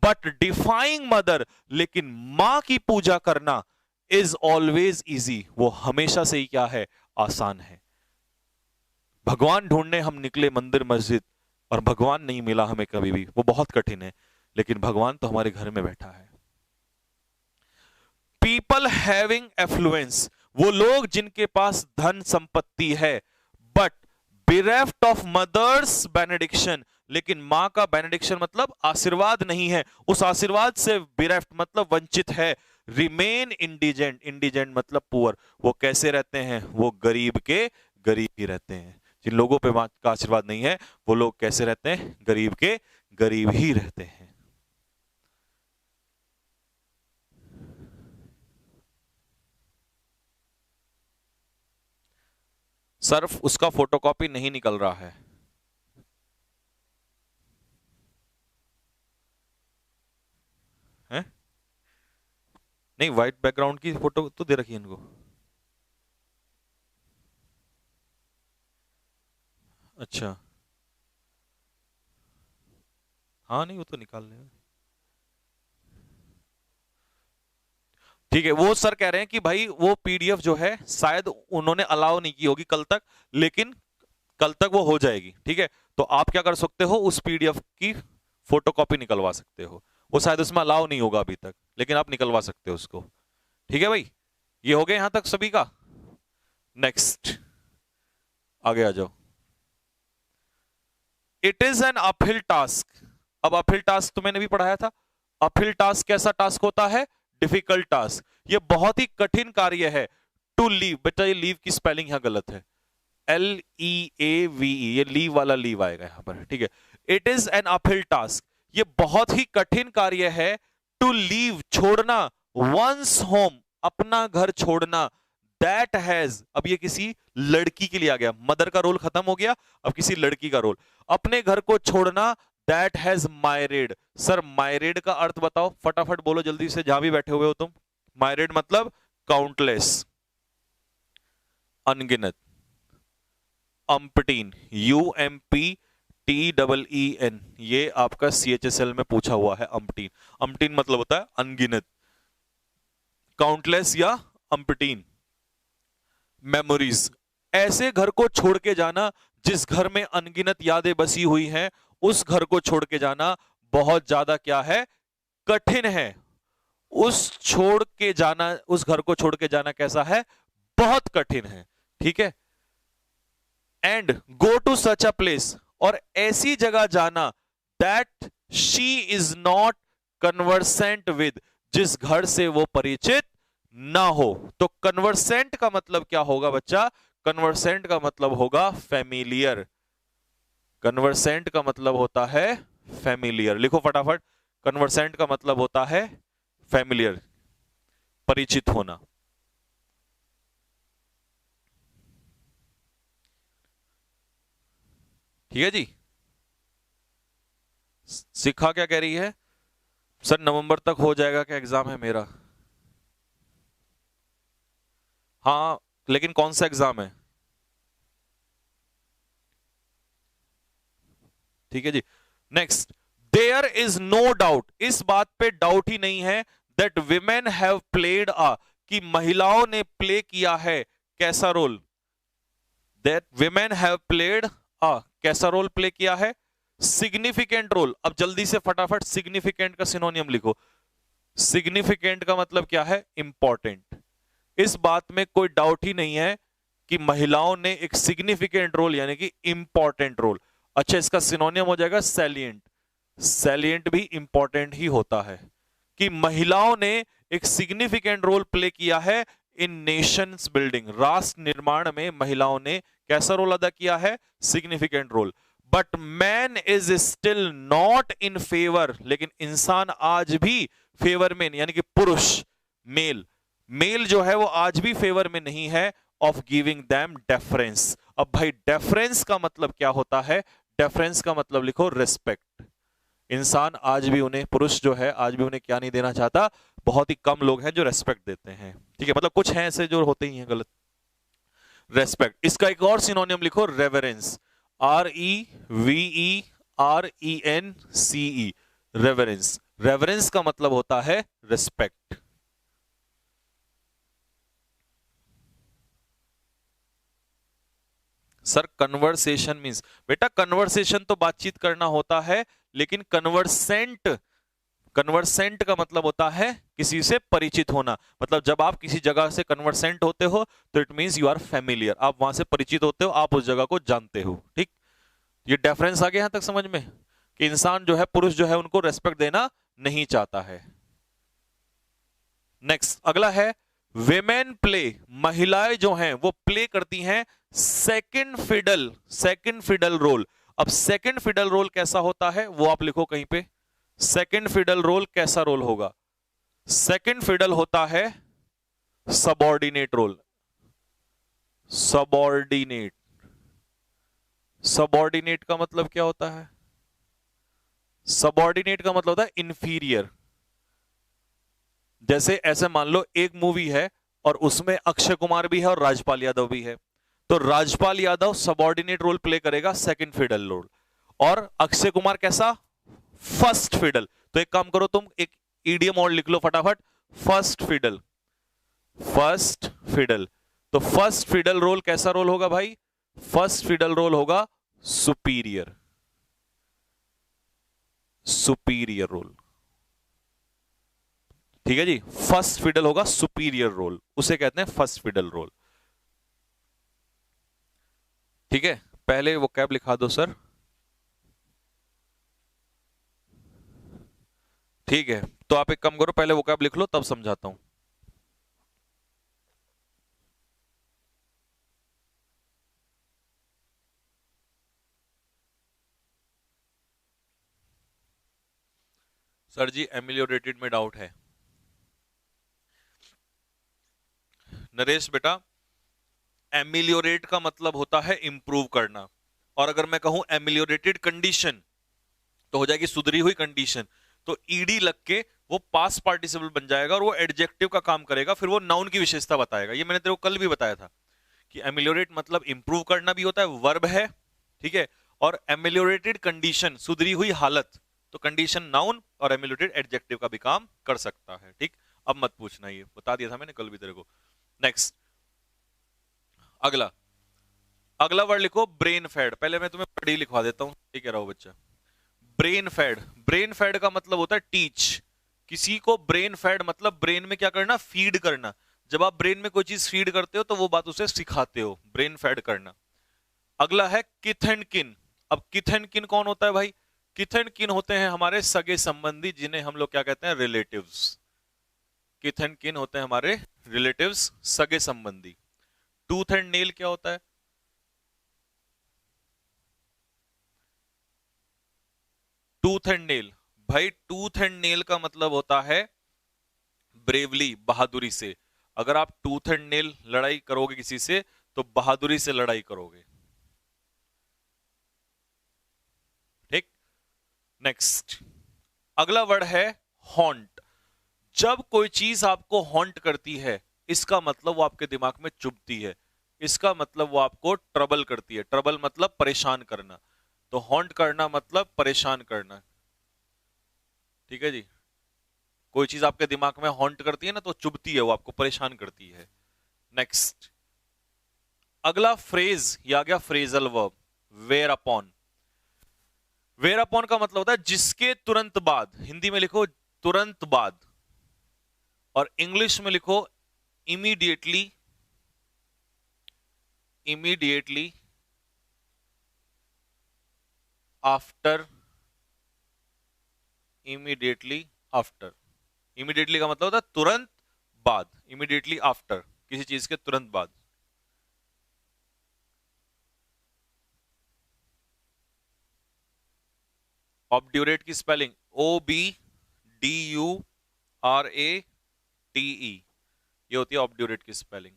बट डिफाइंग मदर, लेकिन मां की पूजा करना, इज ऑलवेज इजी, वो हमेशा से ही क्या है, आसान है। भगवान ढूंढने हम निकले मंदिर मस्जिद, और भगवान नहीं मिला हमें कभी भी, वो बहुत कठिन है, लेकिन भगवान तो हमारे घर में बैठा है। पीपल हैविंग एफ्लुएंस, वो लोग जिनके पास धन संपत्ति है, but bereft of mother's benediction, लेकिन मां का बेनेडिक्शन मतलब आशीर्वाद नहीं है, उस आशीर्वाद से बिरेफ्ट मतलब वंचित है, रिमेन इंडिजेंट, इंडिजेंट मतलब पुअर, वो कैसे रहते हैं, वो गरीब के गरीब ही रहते हैं। जिन लोगों पे मां का आशीर्वाद नहीं है वो लोग कैसे रहते हैं, गरीब के गरीब ही रहते हैं। सिर्फ उसका फोटोकॉपी नहीं निकल रहा है, हैं? नहीं, व्हाइट बैकग्राउंड की फोटो तो दे रखी है इनको। अच्छा, हाँ नहीं वो तो निकाल लेंगे। ठीक है, वो सर कह रहे हैं कि भाई वो पीडीएफ जो है शायद उन्होंने अलाउ नहीं की होगी कल तक, लेकिन कल तक वो हो जाएगी। ठीक है, तो आप क्या कर सकते हो, उस पीडीएफ की फोटोकॉपी निकलवा सकते हो। वो शायद उसमें अलाउ नहीं होगा अभी तक, लेकिन आप निकलवा सकते हो उसको। ठीक है भाई, ये हो गया यहां तक सभी का। नेक्स्ट आगे आ जाओ। It is an uphill task. अब अपहिल टास्क तो मैंने भी पढ़ाया था। अपहिल टास्क कैसा टास्क होता है, डिफिकल्ट टास्क। ये बहुत ही कठिन कार्य है। टू लीव, बेटा ये लीव की स्पेलिंग यहां गलत है, LEAVE, ये लीव वाला लीव आएगा यहां पर। ठीक है, it is an uphill task, ये बहुत ही कठिन कार्य है। टू लीव, छोड़ना, वंस होम, अपना घर छोड़ना, दैट हैज, अब ये किसी लड़की के लिए आ गया, मदर का रोल खत्म हो गया, अब किसी लड़की का रोल, अपने घर को छोड़ना, दैट हैज मायरेड। सर मायरेड का अर्थ बताओ, फटाफट बोलो जल्दी से, जहां भी बैठे हुए हो तुम। मायरेड मतलब काउंटलेस, अनगिनत, अम्पटीन, UMPTEEN, ये आपका CHSL में पूछा हुआ है। अम्पटीन, अम्पटीन मतलब होता है अनगिनत, काउंटलेस या अम्पटीन। मेमोरीज, ऐसे घर को छोड़ के जाना जिस घर में अनगिनत यादें बसी हुई हैं, उस घर को छोड़ के जाना बहुत ज्यादा क्या है, कठिन है। उस घर को छोड़ के जाना कैसा है, बहुत कठिन है। ठीक है, and go to such a place, और ऐसी जगह जाना, that she is not conversant with, जिस घर से वो परिचित ना हो। तो कन्वर्सेंट का मतलब क्या होगा बच्चा, कन्वर्सेंट का मतलब होगा फैमिलियर। कन्वर्सेंट का मतलब होता है फैमिलियर, लिखो फटाफट। कन्वर्सेंट का मतलब होता है फैमिलियर, परिचित होना। ठीक है जी, शिखा क्या कह रही है, सर नवंबर तक हो जाएगा क्या, एग्जाम है मेरा। हाँ, लेकिन कौन सा एग्जाम है। ठीक है जी, next, there is no doubt, इस बात पे डाउट ही नहीं है, that women have played a, कि महिलाओं ने प्ले किया है कैसा role, that women have played a, कैसा रोल प्ले किया है, सिग्निफिकेंट रोल। अब जल्दी से फटाफट सिग्निफिकेंट का सिनोनियम लिखो। सिग्निफिकेंट का मतलब क्या है, इंपॉर्टेंट। इस बात में कोई डाउट ही नहीं है कि महिलाओं ने एक सिग्निफिकेंट रोल यानी कि इंपॉर्टेंट रोल। अच्छा, इसका सिनोनियम हो जाएगा सैलिएंट। सैलिएंट भी इंपॉर्टेंट ही होता है, कि महिलाओं ने एक सिग्निफिकेंट रोल प्ले किया है इन नेशंस बिल्डिंग, राष्ट्र निर्माण में महिलाओं ने कैसा रोल अदा किया है, significant role. But man is still not in favour, लेकिन इंसान आज भी फेवर में नहीं, यानी कि पुरुष, मेल जो है वो आज भी फेवर में नहीं है ऑफ गिविंग देम डेफरेंस। अब भाई डेफरेंस का मतलब क्या होता है, डेफरेंस का मतलब लिखो रिस्पेक्ट। इंसान आज भी उन्हें, पुरुष जो है आज भी उन्हें क्या नहीं देना चाहता, बहुत ही कम लोग हैं जो रेस्पेक्ट देते हैं। ठीक है, मतलब कुछ हैं ऐसे जो होते ही हैं गलत। रेस्पेक्ट, इसका एक और सिनोनियम लिखो, रेवरेंस, REVERENCE, रेवरेंस। रेवरेंस का मतलब होता है रिस्पेक्ट। सर कन्वर्सेशन मींस, बेटा कन्वर्सेशन तो बातचीत करना होता है, लेकिन कन्वर्सेंट का मतलब होता है किसी से परिचित होना। मतलब जब आप किसी जगह से कन्वर्सेंट होते हो तो it means you are familiar, आप वहां से परिचित होते हो, आप उस जगह को जानते हो। ठीक, ये डिफरेंस आ गया यहां तक समझ में, कि इंसान जो है, पुरुष जो है, उनको रेस्पेक्ट देना नहीं चाहता है। नेक्स्ट अगला है, विमेन प्ले, महिलाएं जो हैं वो प्ले करती हैं सेकंड फिडल रोल। अब सेकंड फिडल रोल कैसा होता है वो आप लिखो कहीं पे। सेकंड फिडल रोल कैसा रोल होगा, सेकंड फिडल होता है सबऑर्डिनेट रोल। सबऑर्डिनेट का मतलब क्या होता है, सबऑर्डिनेट का मतलब होता है इंफीरियर। जैसे ऐसे मान लो एक मूवी है और उसमें अक्षय कुमार भी है और राजपाल यादव भी है, तो Rajpal Yadav subordinate role play करेगा, सेकंड फिडल रोल, और अक्षय कुमार कैसा, फर्स्ट फिडल। तो एक काम करो तुम, एक ईडीएम और लिख लो फटाफट, फर्स्ट फिडल। First fiddle. तो फर्स्ट फिडल रोल कैसा रोल होगा भाई? फर्स्ट फिडल रोल होगा सुपीरियर, सुपीरियर रोल। ठीक है जी, फर्स्ट फिडल होगा सुपीरियर रोल, उसे कहते हैं फर्स्ट फिडल रोल। ठीक है, पहले वो कैब लिखा दो सर। ठीक है, तो आप एक काम करो, पहले वो कैब लिख लो, तब समझाता हूं। सर जी एमिलियोरेटेड में डाउट है। नरेश बेटा, एमिलियोरेट का मतलब होता है इंप्रूव करना, और अगर मैं कहूं एमिलियोरेटेड कंडीशन तो हो जाएगी सुधरी हुई कंडीशन। तो ईडी लग के वो पास पार्टिसिपल बन जाएगा और वो एडजेक्टिव का काम करेगा, फिर वो नाउन की विशेषता बताएगा। ये मैंने तेरे को कल भी बताया था कि एमिलियोरेट मतलब इंप्रूव करना भी होता है, वर्ब है। ठीक है, और एमिलियोरेटेड कंडीशन सुधरी हुई हालत, तो कंडीशन नाउन और एमिलियोरेटेड एडजेक्टिव का भी काम कर सकता है। ठीक, अब मत पूछना, ये बता दिया था मैंने कल भी तेरे को। नेक्स्ट, अगला, अगला वर्ड लिखो ब्रेन फैड। पहले मैं तुम्हें पढ़ी लिखवा देता हूं, ठीक है रहो बच्चा। ब्रेन फैड, ब्रेन फैड का मतलब होता है टीच। किसी को ब्रेन फैड मतलब ब्रेन में क्या करना? फीड करना। जब आप ब्रेन में कोई चीज फीड करते हो तो वो बात उसे सिखाते हो, ब्रेन फैड करना। अगला है किथ एंड किन। अब किथ एंड किन कौन होता है भाई? किथ एंड किन होते हैं हमारे सगे संबंधी, जिन्हें हम लोग क्या कहते हैं? रिलेटिव्स। किथ एंड किन होते हैं हमारे रिलेटिव्स, सगे संबंधी। टूथ एंड नेल क्या होता है? टूथ एंड नेल, भाई टूथ एंड नेल का मतलब होता है ब्रेवली, बहादुरी से। अगर आप टूथ एंड नेल लड़ाई करोगे किसी से तो बहादुरी से लड़ाई करोगे। ठीक, नेक्स्ट, अगला वर्ड है हॉन्ट। जब कोई चीज आपको हॉन्ट करती है, इसका मतलब वो आपके दिमाग में चुभती है, इसका मतलब वो आपको ट्रबल करती है। ट्रबल मतलब परेशान करना, तो हॉन्ट करना मतलब परेशान करना। ठीक है जी, कोई चीज आपके दिमाग में हॉन्ट करती है ना, तो चुभती है, वो आपको परेशान करती है। नेक्स्ट, अगला फ्रेज, ये आ गया phrasal verb, wear upon. Wear upon का मतलब होता है जिसके तुरंत बाद, हिंदी में लिखो तुरंत बाद, और इंग्लिश में लिखो immediately, immediately after, immediately after. Immediately का मतलब होता है तुरंत बाद, इमीडिएटली आफ्टर, किसी चीज के तुरंत बाद। ऑब्ड्यूरेट की स्पेलिंग OBDURATE, ये होती है ऑब्ड्यूरेट की स्पेलिंग।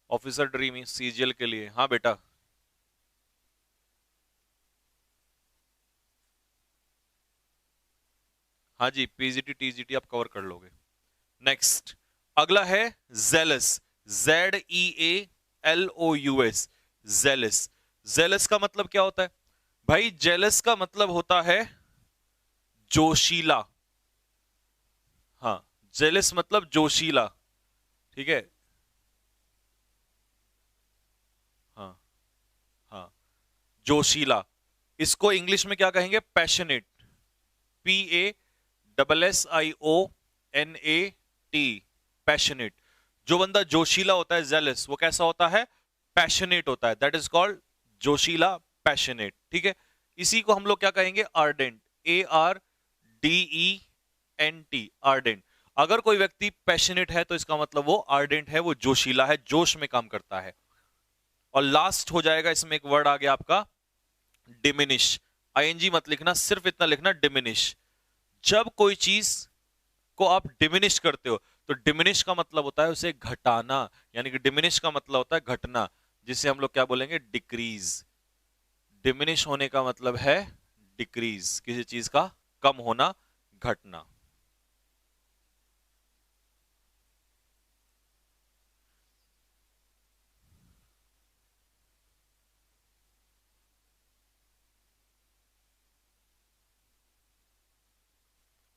ऑफिसर ड्रीमी सीजीएल के लिए, हाँ बेटा। हाँ जी, पीजीटी टीजीटी आप कवर कर लोगे। नेक्स्ट, अगला है जेलस, ZEALOUS, जेलस। जेलस का मतलब क्या होता है भाई? जेलस का मतलब होता है जोशीला। हाँ, जेलस मतलब जोशीला। ठीक है, हाँ, हाँ, जोशीला। इसको इंग्लिश में क्या कहेंगे? Passionate, PASSIONAT, passionate. जो बंदा जोशीला होता है, जेलस, वो कैसा होता है? पैशनेट होता है, दैट इज कॉल्ड जोशीला, पैशनेट। ठीक है, इसी को हम लोग क्या कहेंगे? Ardent, ARDENT, ardent. अगर कोई व्यक्ति पैशनेट है तो इसका मतलब वो आर्डेंट है, वो जोशीला है, जोश में काम करता है। और लास्ट हो जाएगा इसमें एक वर्ड आ गया आपका डिमिनिश। आईएनजी मत लिखना, सिर्फ इतना लिखना डिमिनिश। जब कोई चीज को आप डिमिनिश करते हो, तो डिमिनिश का मतलब होता है उसे घटाना, यानी कि डिमिनिश का मतलब होता है घटना, जिसे हम लोग क्या बोलेंगे? डिक्रीज। डिमिनिश होने का मतलब है डिक्रीज, किसी चीज का कम होना, घटना।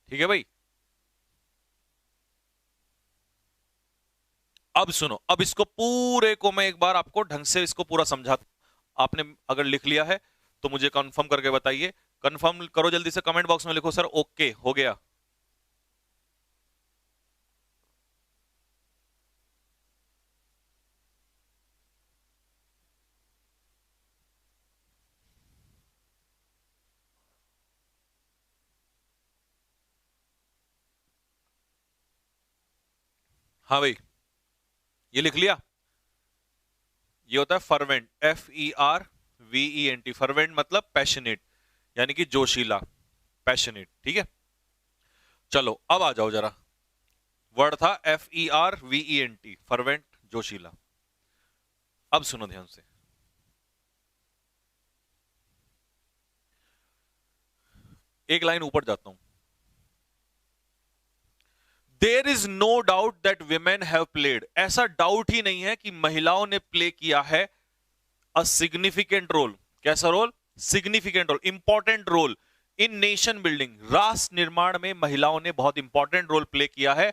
ठीक है भाई। अब सुनो, अब इसको पूरे को मैं एक बार आपको ढंग से इसको पूरा समझा। आपने अगर लिख लिया है तो मुझे कंफर्म करके बताइए। कंफर्म करो जल्दी से, कमेंट बॉक्स में लिखो सर ओके हो गया। हाँ भाई, ये लिख लिया। ये होता है फर्वेंट, FERVENT। फर्वेंट मतलब पैशनेट, यानी कि जोशीला, पैशनेट। ठीक है, चलो अब आ जाओ जरा। वर्ड था FERVENT, फर्वेंट, जोशीला। अब सुनो ध्यान से, एक लाइन ऊपर जाता हूं। There is no doubt that women have played, ऐसा डाउट ही नहीं है कि महिलाओं ने प्ले किया है अ सिग्निफिकेंट रोल। कैसा role? Significant role, important role in nation building. राष्ट्र निर्माण में महिलाओं ने बहुत इंपॉर्टेंट रोल प्ले किया है।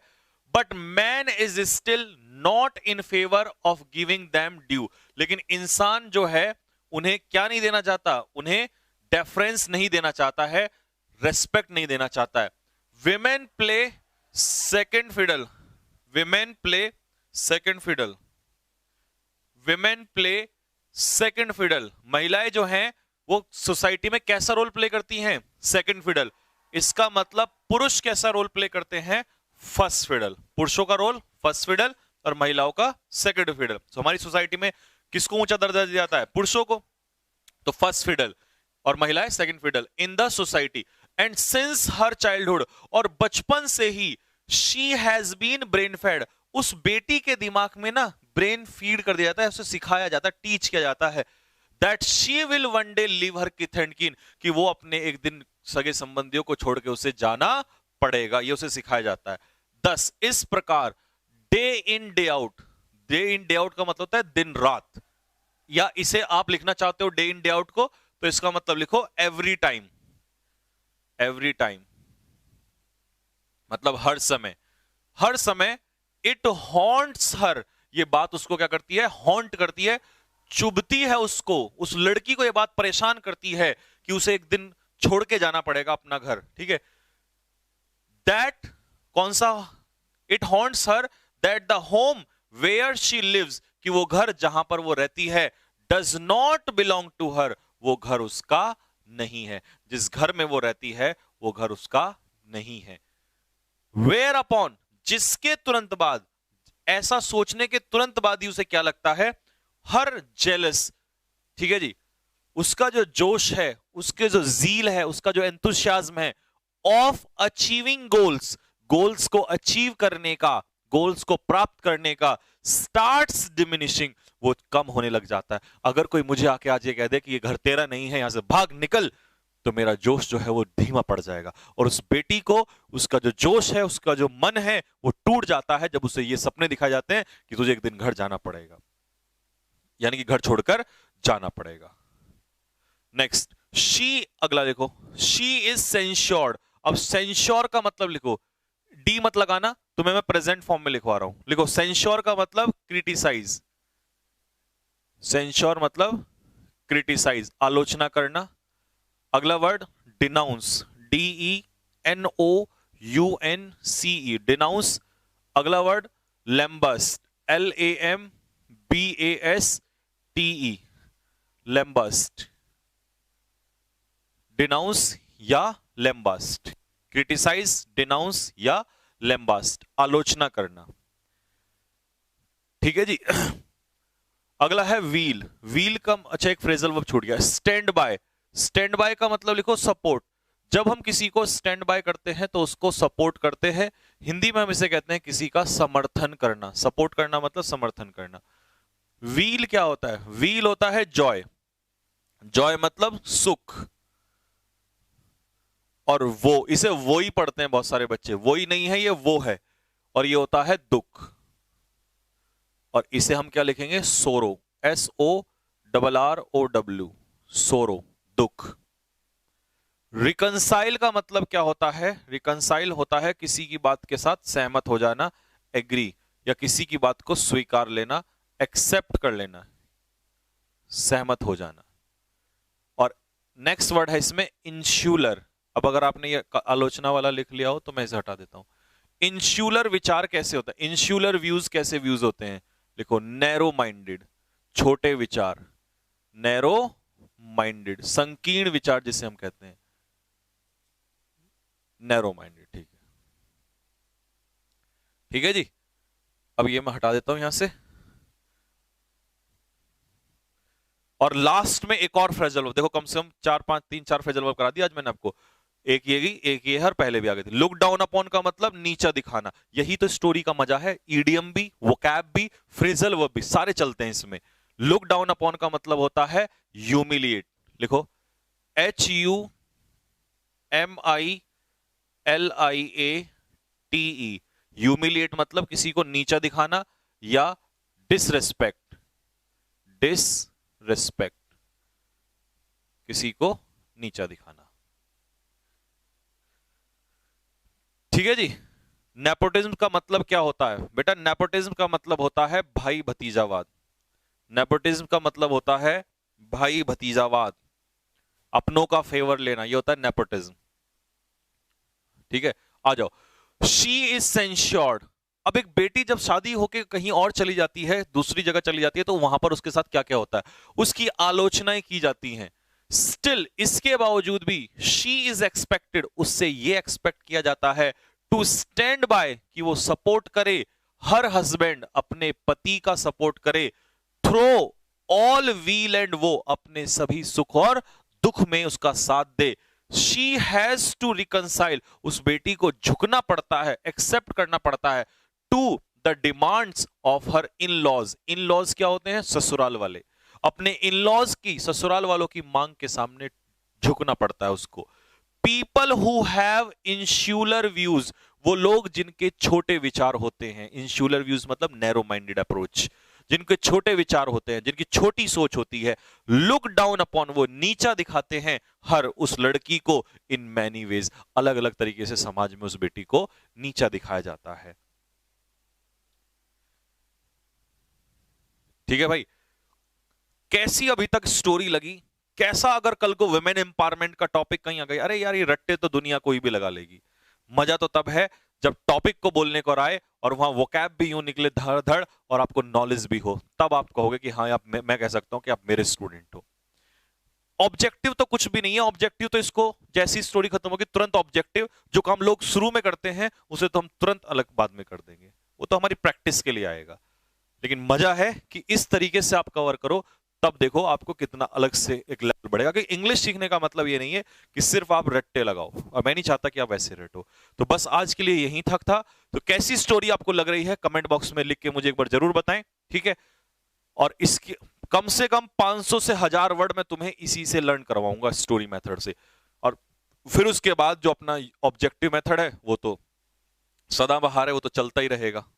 But man is still not in favour of giving them due, लेकिन इंसान जो है उन्हें क्या नहीं देना चाहता? उन्हें डेफरेंस नहीं देना चाहता है, रेस्पेक्ट नहीं देना चाहता है। Women play second fiddle, women play second fiddle, women play second fiddle. महिलाएं जो हैं वो सोसाइटी में कैसा रोल प्ले करती हैं? Second fiddle. इसका मतलब पुरुष कैसा रोल प्ले करते हैं? First fiddle. पुरुषों का रोल फर्स्ट फिडल और महिलाओं का सेकेंड फिडल। तो हमारी सोसाइटी में किसको ऊंचा दर्जा दिया जाता है? पुरुषों को। तो फर्स्ट फिडल और महिलाएं second fiddle in the society. And since her childhood, और बचपन से ही, she has been brain fed, उस बेटी के दिमाग में ना ब्रेन फीड कर दिया जाता है, उसे सिखाया जाता है, टीच किया जाता है that she will one day leave her किथ एंड कीन, कि वो अपने एक दिन सगे संबंधियों को छोड़ के उसे जाना पड़ेगा, ये उसे सिखाया जाता है। 10 इस प्रकार day in day out, day in day out का मतलब होता है दिन रात, या इसे आप लिखना चाहते हो डे इन डे आउट को तो इसका मतलब लिखो एवरी टाइम। एवरी टाइम मतलब हर समय, हर समय। इट हॉन्ट्स हर, ये बात उसको क्या करती है? हॉन्ट करती है, चुभती है उसको, उस लड़की को ये बात परेशान करती है कि उसे एक दिन छोड़ के जाना पड़ेगा अपना घर। ठीक है, दैट कौन सा? It haunts her that the home where she lives, कि वो घर जहां पर वो रहती है, does not belong to her, वो घर उसका नहीं है। जिस घर में वो रहती है वो घर उसका नहीं है। वेयर अपॉन, जिसके तुरंत बाद, ऐसा सोचने के तुरंत बाद ही उसे क्या लगता है? हर जेलस। ठीक है जी, उसका जो जोश है, उसके जो जील है, उसका जो एंथुसियाज्म है ऑफ अचीविंग गोल्स, गोल्स को अचीव करने का, गोल्स को प्राप्त करने का, स्टार्ट्स डिमिनिशिंग, वो कम होने लग जाता है। अगर कोई मुझे आके आज ये कह दे कि ये घर तेरा नहीं है, यहां से भाग निकल, तो मेरा जोश जो है वो धीमा पड़ जाएगा। और उस बेटी को उसका जो जोश है, उसका जो मन है, वो टूट जाता है जब उसे ये सपने दिखाए जाते हैं कि तुझे एक दिन घर जाना पड़ेगा, यानी कि घर छोड़कर जाना पड़ेगा। नेक्स्ट, शी, अगला देखो, शी इज सेंश्योर्ड। अब सेंश्योर का मतलब लिखो, डी मत लगाना, तुम्हें मैं प्रेजेंट फॉर्म में लिखवा रहा हूं। लिखो, सेंश्योर का मतलब क्रिटिसाइज, सेंश्योर मतलब क्रिटिसाइज, आलोचना करना। अगला वर्ड डिनाउंस, DENOUNCE, डिनाउंस। अगला वर्ड लैम्बस्ट, LAMBASTE, लैम्बस्ट। डिनाउंस या लैम्बास्ट, क्रिटिसाइज, डिनाउंस या लैम्बास्ट, आलोचना करना। ठीक है जी। अगला है व्हील, व्हील का, अच्छा एक फ्रेजल वर्ब छूट गया, स्टैंड बाय। स्टैंड बाय का मतलब लिखो सपोर्ट। जब हम किसी को स्टैंड बाय करते हैं तो उसको सपोर्ट करते हैं। हिंदी में हम इसे कहते हैं किसी का समर्थन करना। सपोर्ट करना मतलब समर्थन करना। व्हील क्या होता है? व्हील होता है जॉय, जॉय मतलब सुख। और वो, इसे वो ही पढ़ते हैं बहुत सारे बच्चे, वो ही नहीं है ये, वो है। और ये होता है दुख, और इसे हम क्या लिखेंगे? सोरो, SORROW, सोरो, दुख। रिकंसाइल का मतलब क्या होता है? रिकंसाइल होता है किसी की बात के साथ सहमत हो जाना, एग्री, या किसी की बात को स्वीकार लेना, एक्सेप्ट कर लेना, सहमत हो जाना। और नेक्स्ट वर्ड है इसमें इंशुलर। अब अगर आपने ये आलोचना वाला लिख लिया हो तो मैं इसे हटा देता हूं। इंशुलर विचार कैसे होता है? इंशुलर व्यूज कैसे व्यूज होते हैं? लिखो, नैरो माइंडेड, छोटे विचार, नैरो माइंडेड, संकीर्ण विचार जिसे हम कहते हैं, नैरो माइंडेड। ठीक है, ठीक है जी। अब ये मैं हटा देता हूं यहां से। और लास्ट में एक और फ्रेजल वर्ब देखो, कम से कम 3-4 फ्रेजल वर्ब करा दिया आज मैंने आपको। एक ये गई, एक ये हर पहले भी आ गई थी। लुक डाउन अपॉन का मतलब नीचा दिखाना, यही तो स्टोरी का मजा है। ईडियम भी, वोकैब भी, फ्रेजल वर्ब भी सारे चलते हैं इसमें। लुक डाउन अपॉन का मतलब होता है ह्यूमिलिएट। लिखो, HUMILIATE, ह्यूमिलिएट मतलब किसी को नीचा दिखाना, या डिसरेस्पेक्ट, डिसरेस्पेक्ट, किसी को नीचा दिखाना। ठीक है जी। नेपोटिज्म का मतलब क्या होता है बेटा? नेपोटिज्म का मतलब होता है भाई भतीजावाद। नेपोटिज्म का मतलब होता है भाई भतीजावाद, अपनों का फेवर लेना, ये होता है नेपोटिज्म। ठीक है, आ जाओ। She is censured. अब एक बेटी जब शादी होके कहीं और चली जाती है, दूसरी जगह चली जाती है, तो वहां पर उसके साथ क्या क्या होता है? उसकी आलोचनाएं की जाती हैं। स्टिल, इसके बावजूद भी शी इज एक्सपेक्टेड, उससे ये एक्सपेक्ट किया जाता है टू स्टैंड बाय, कि वो सपोर्ट करे, हर हस्बैंड अपने पति का सपोर्ट करे, थ्रो ऑल व्हील एंड वो, अपने सभी सुख और दुख में उसका साथ दे। शी हैज टू रिकंसाइल, उस बेटी को झुकना पड़ता है, एक्सेप्ट करना पड़ता है, to the demands of her in laws. In laws क्या होते हैं? ससुराल वाले। अपने इन लॉज की, ससुराल वालों की मांग के सामने झुकना पड़ता है उसको। पीपल हु हैव इंशुलर व्यूज, वो लोग जिनके छोटे विचार होते हैं। इंशुलर व्यूज मतलब नैरो माइंडेड अप्रोच, जिनके छोटे विचार होते हैं, जिनकी छोटी सोच होती है। लुक डाउन अपॉन, वो नीचा दिखाते हैं हर उस लड़की को, इन मैनी वेज, अलग अलग तरीके से समाज में उस बेटी को नीचा दिखाया जाता है। ठीक है भाई, कैसी अभी तक स्टोरी लगी? कैसा अगर कल को वुमेन एम्पावरमेंट का टॉपिक कहीं आ गई, अरे यार ये रट्टे तो दुनिया कोई भी लगा लेगी। मजा तो तब है जब टॉपिक को बोलने को आए और वहां वोकैब भी यूं निकले धड़ धड़, और आपको नॉलेज भी हो, तब आप कहोगे कि हाँ आप, मैं कह सकता हूं कि आप मेरे स्टूडेंट हो। ऑब्जेक्टिव तो कुछ भी नहीं है। ऑब्जेक्टिव तो इसको, जैसी स्टोरी खत्म होगी तुरंत ऑब्जेक्टिव, जो काम लोग शुरू में करते हैं उसे तो हम तुरंत अलग बाद में कर देंगे, वो तो हमारी प्रैक्टिस के लिए आएगा। लेकिन मजा है कि इस तरीके से आप कवर करो, तब देखो आपको कितना अलग से एक लेवल बढ़ेगा। कि इंग्लिश सीखने का मतलब ये नहीं है कि सिर्फ आप रट्टे लगाओ, और मैं नहीं चाहता कि आप वैसे रटो। तो बस आज के लिए यहीं तक था। तो कैसी स्टोरी आपको लग रही है कमेंट बॉक्स में लिख के मुझे एक बार जरूर बताएं, ठीक है। और इसके कम से कम 500 से 1000 वर्ड मैं तुम्हें इसी से लर्न करवाऊंगा, स्टोरी मेथड से। और फिर उसके बाद जो अपना ऑब्जेक्टिव मेथड है वो तो सदाबहार है, वो तो चलता ही रहेगा।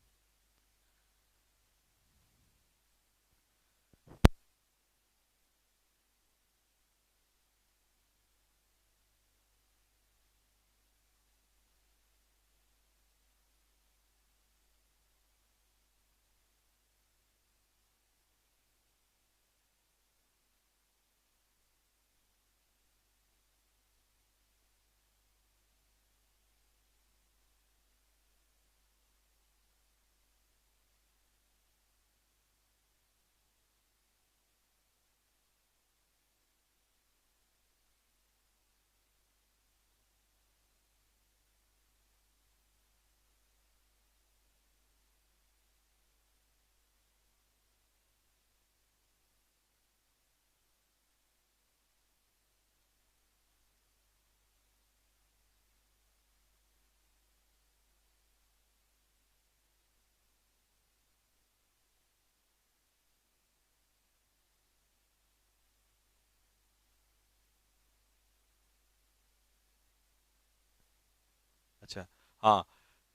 अच्छा, हाँ,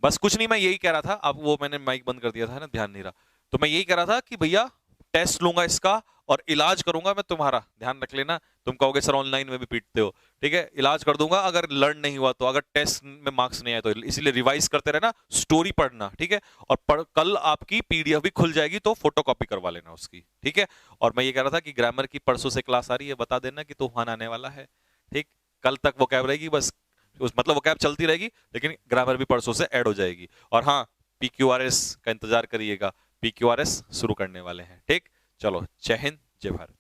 बस कुछ नहीं, मैं यही कह रहा था। अब वो मैंने माइक बंद कर दिया था ना, ध्यान नहीं रहा। तो मैं यही कह रहा था कि भैया टेस्ट लूंगा इसका और इलाज करूंगा मैं तुम्हारा, ध्यान रख लेना। तुम कहोगे सर ऑनलाइन में भी पीटते हो, ठीक है, इलाज कर दूंगा अगर लर्न नहीं हुआ तो, अगर टेस्ट में मार्क्स नहीं आए तो। इसीलिए रिवाइज करते रहना, स्टोरी पढ़ना, ठीक है, और कल आपकी पीडीएफ भी खुल जाएगी तो फोटोकॉपी करवा लेना उसकी, ठीक है। और मैं ये कह रहा था कि ग्रामर की परसों से क्लास आ रही है, बता देना कि तूफान आने वाला है, ठीक। कल तक वो कैब रहेगी बस, मतलब वो कैब चलती रहेगी, लेकिन ग्रामर भी परसों से ऐड हो जाएगी। और हाँ, PQRS का इंतजार करिएगा, PQRS शुरू करने वाले हैं, ठीक। चलो, जय हिंद, जय भारत।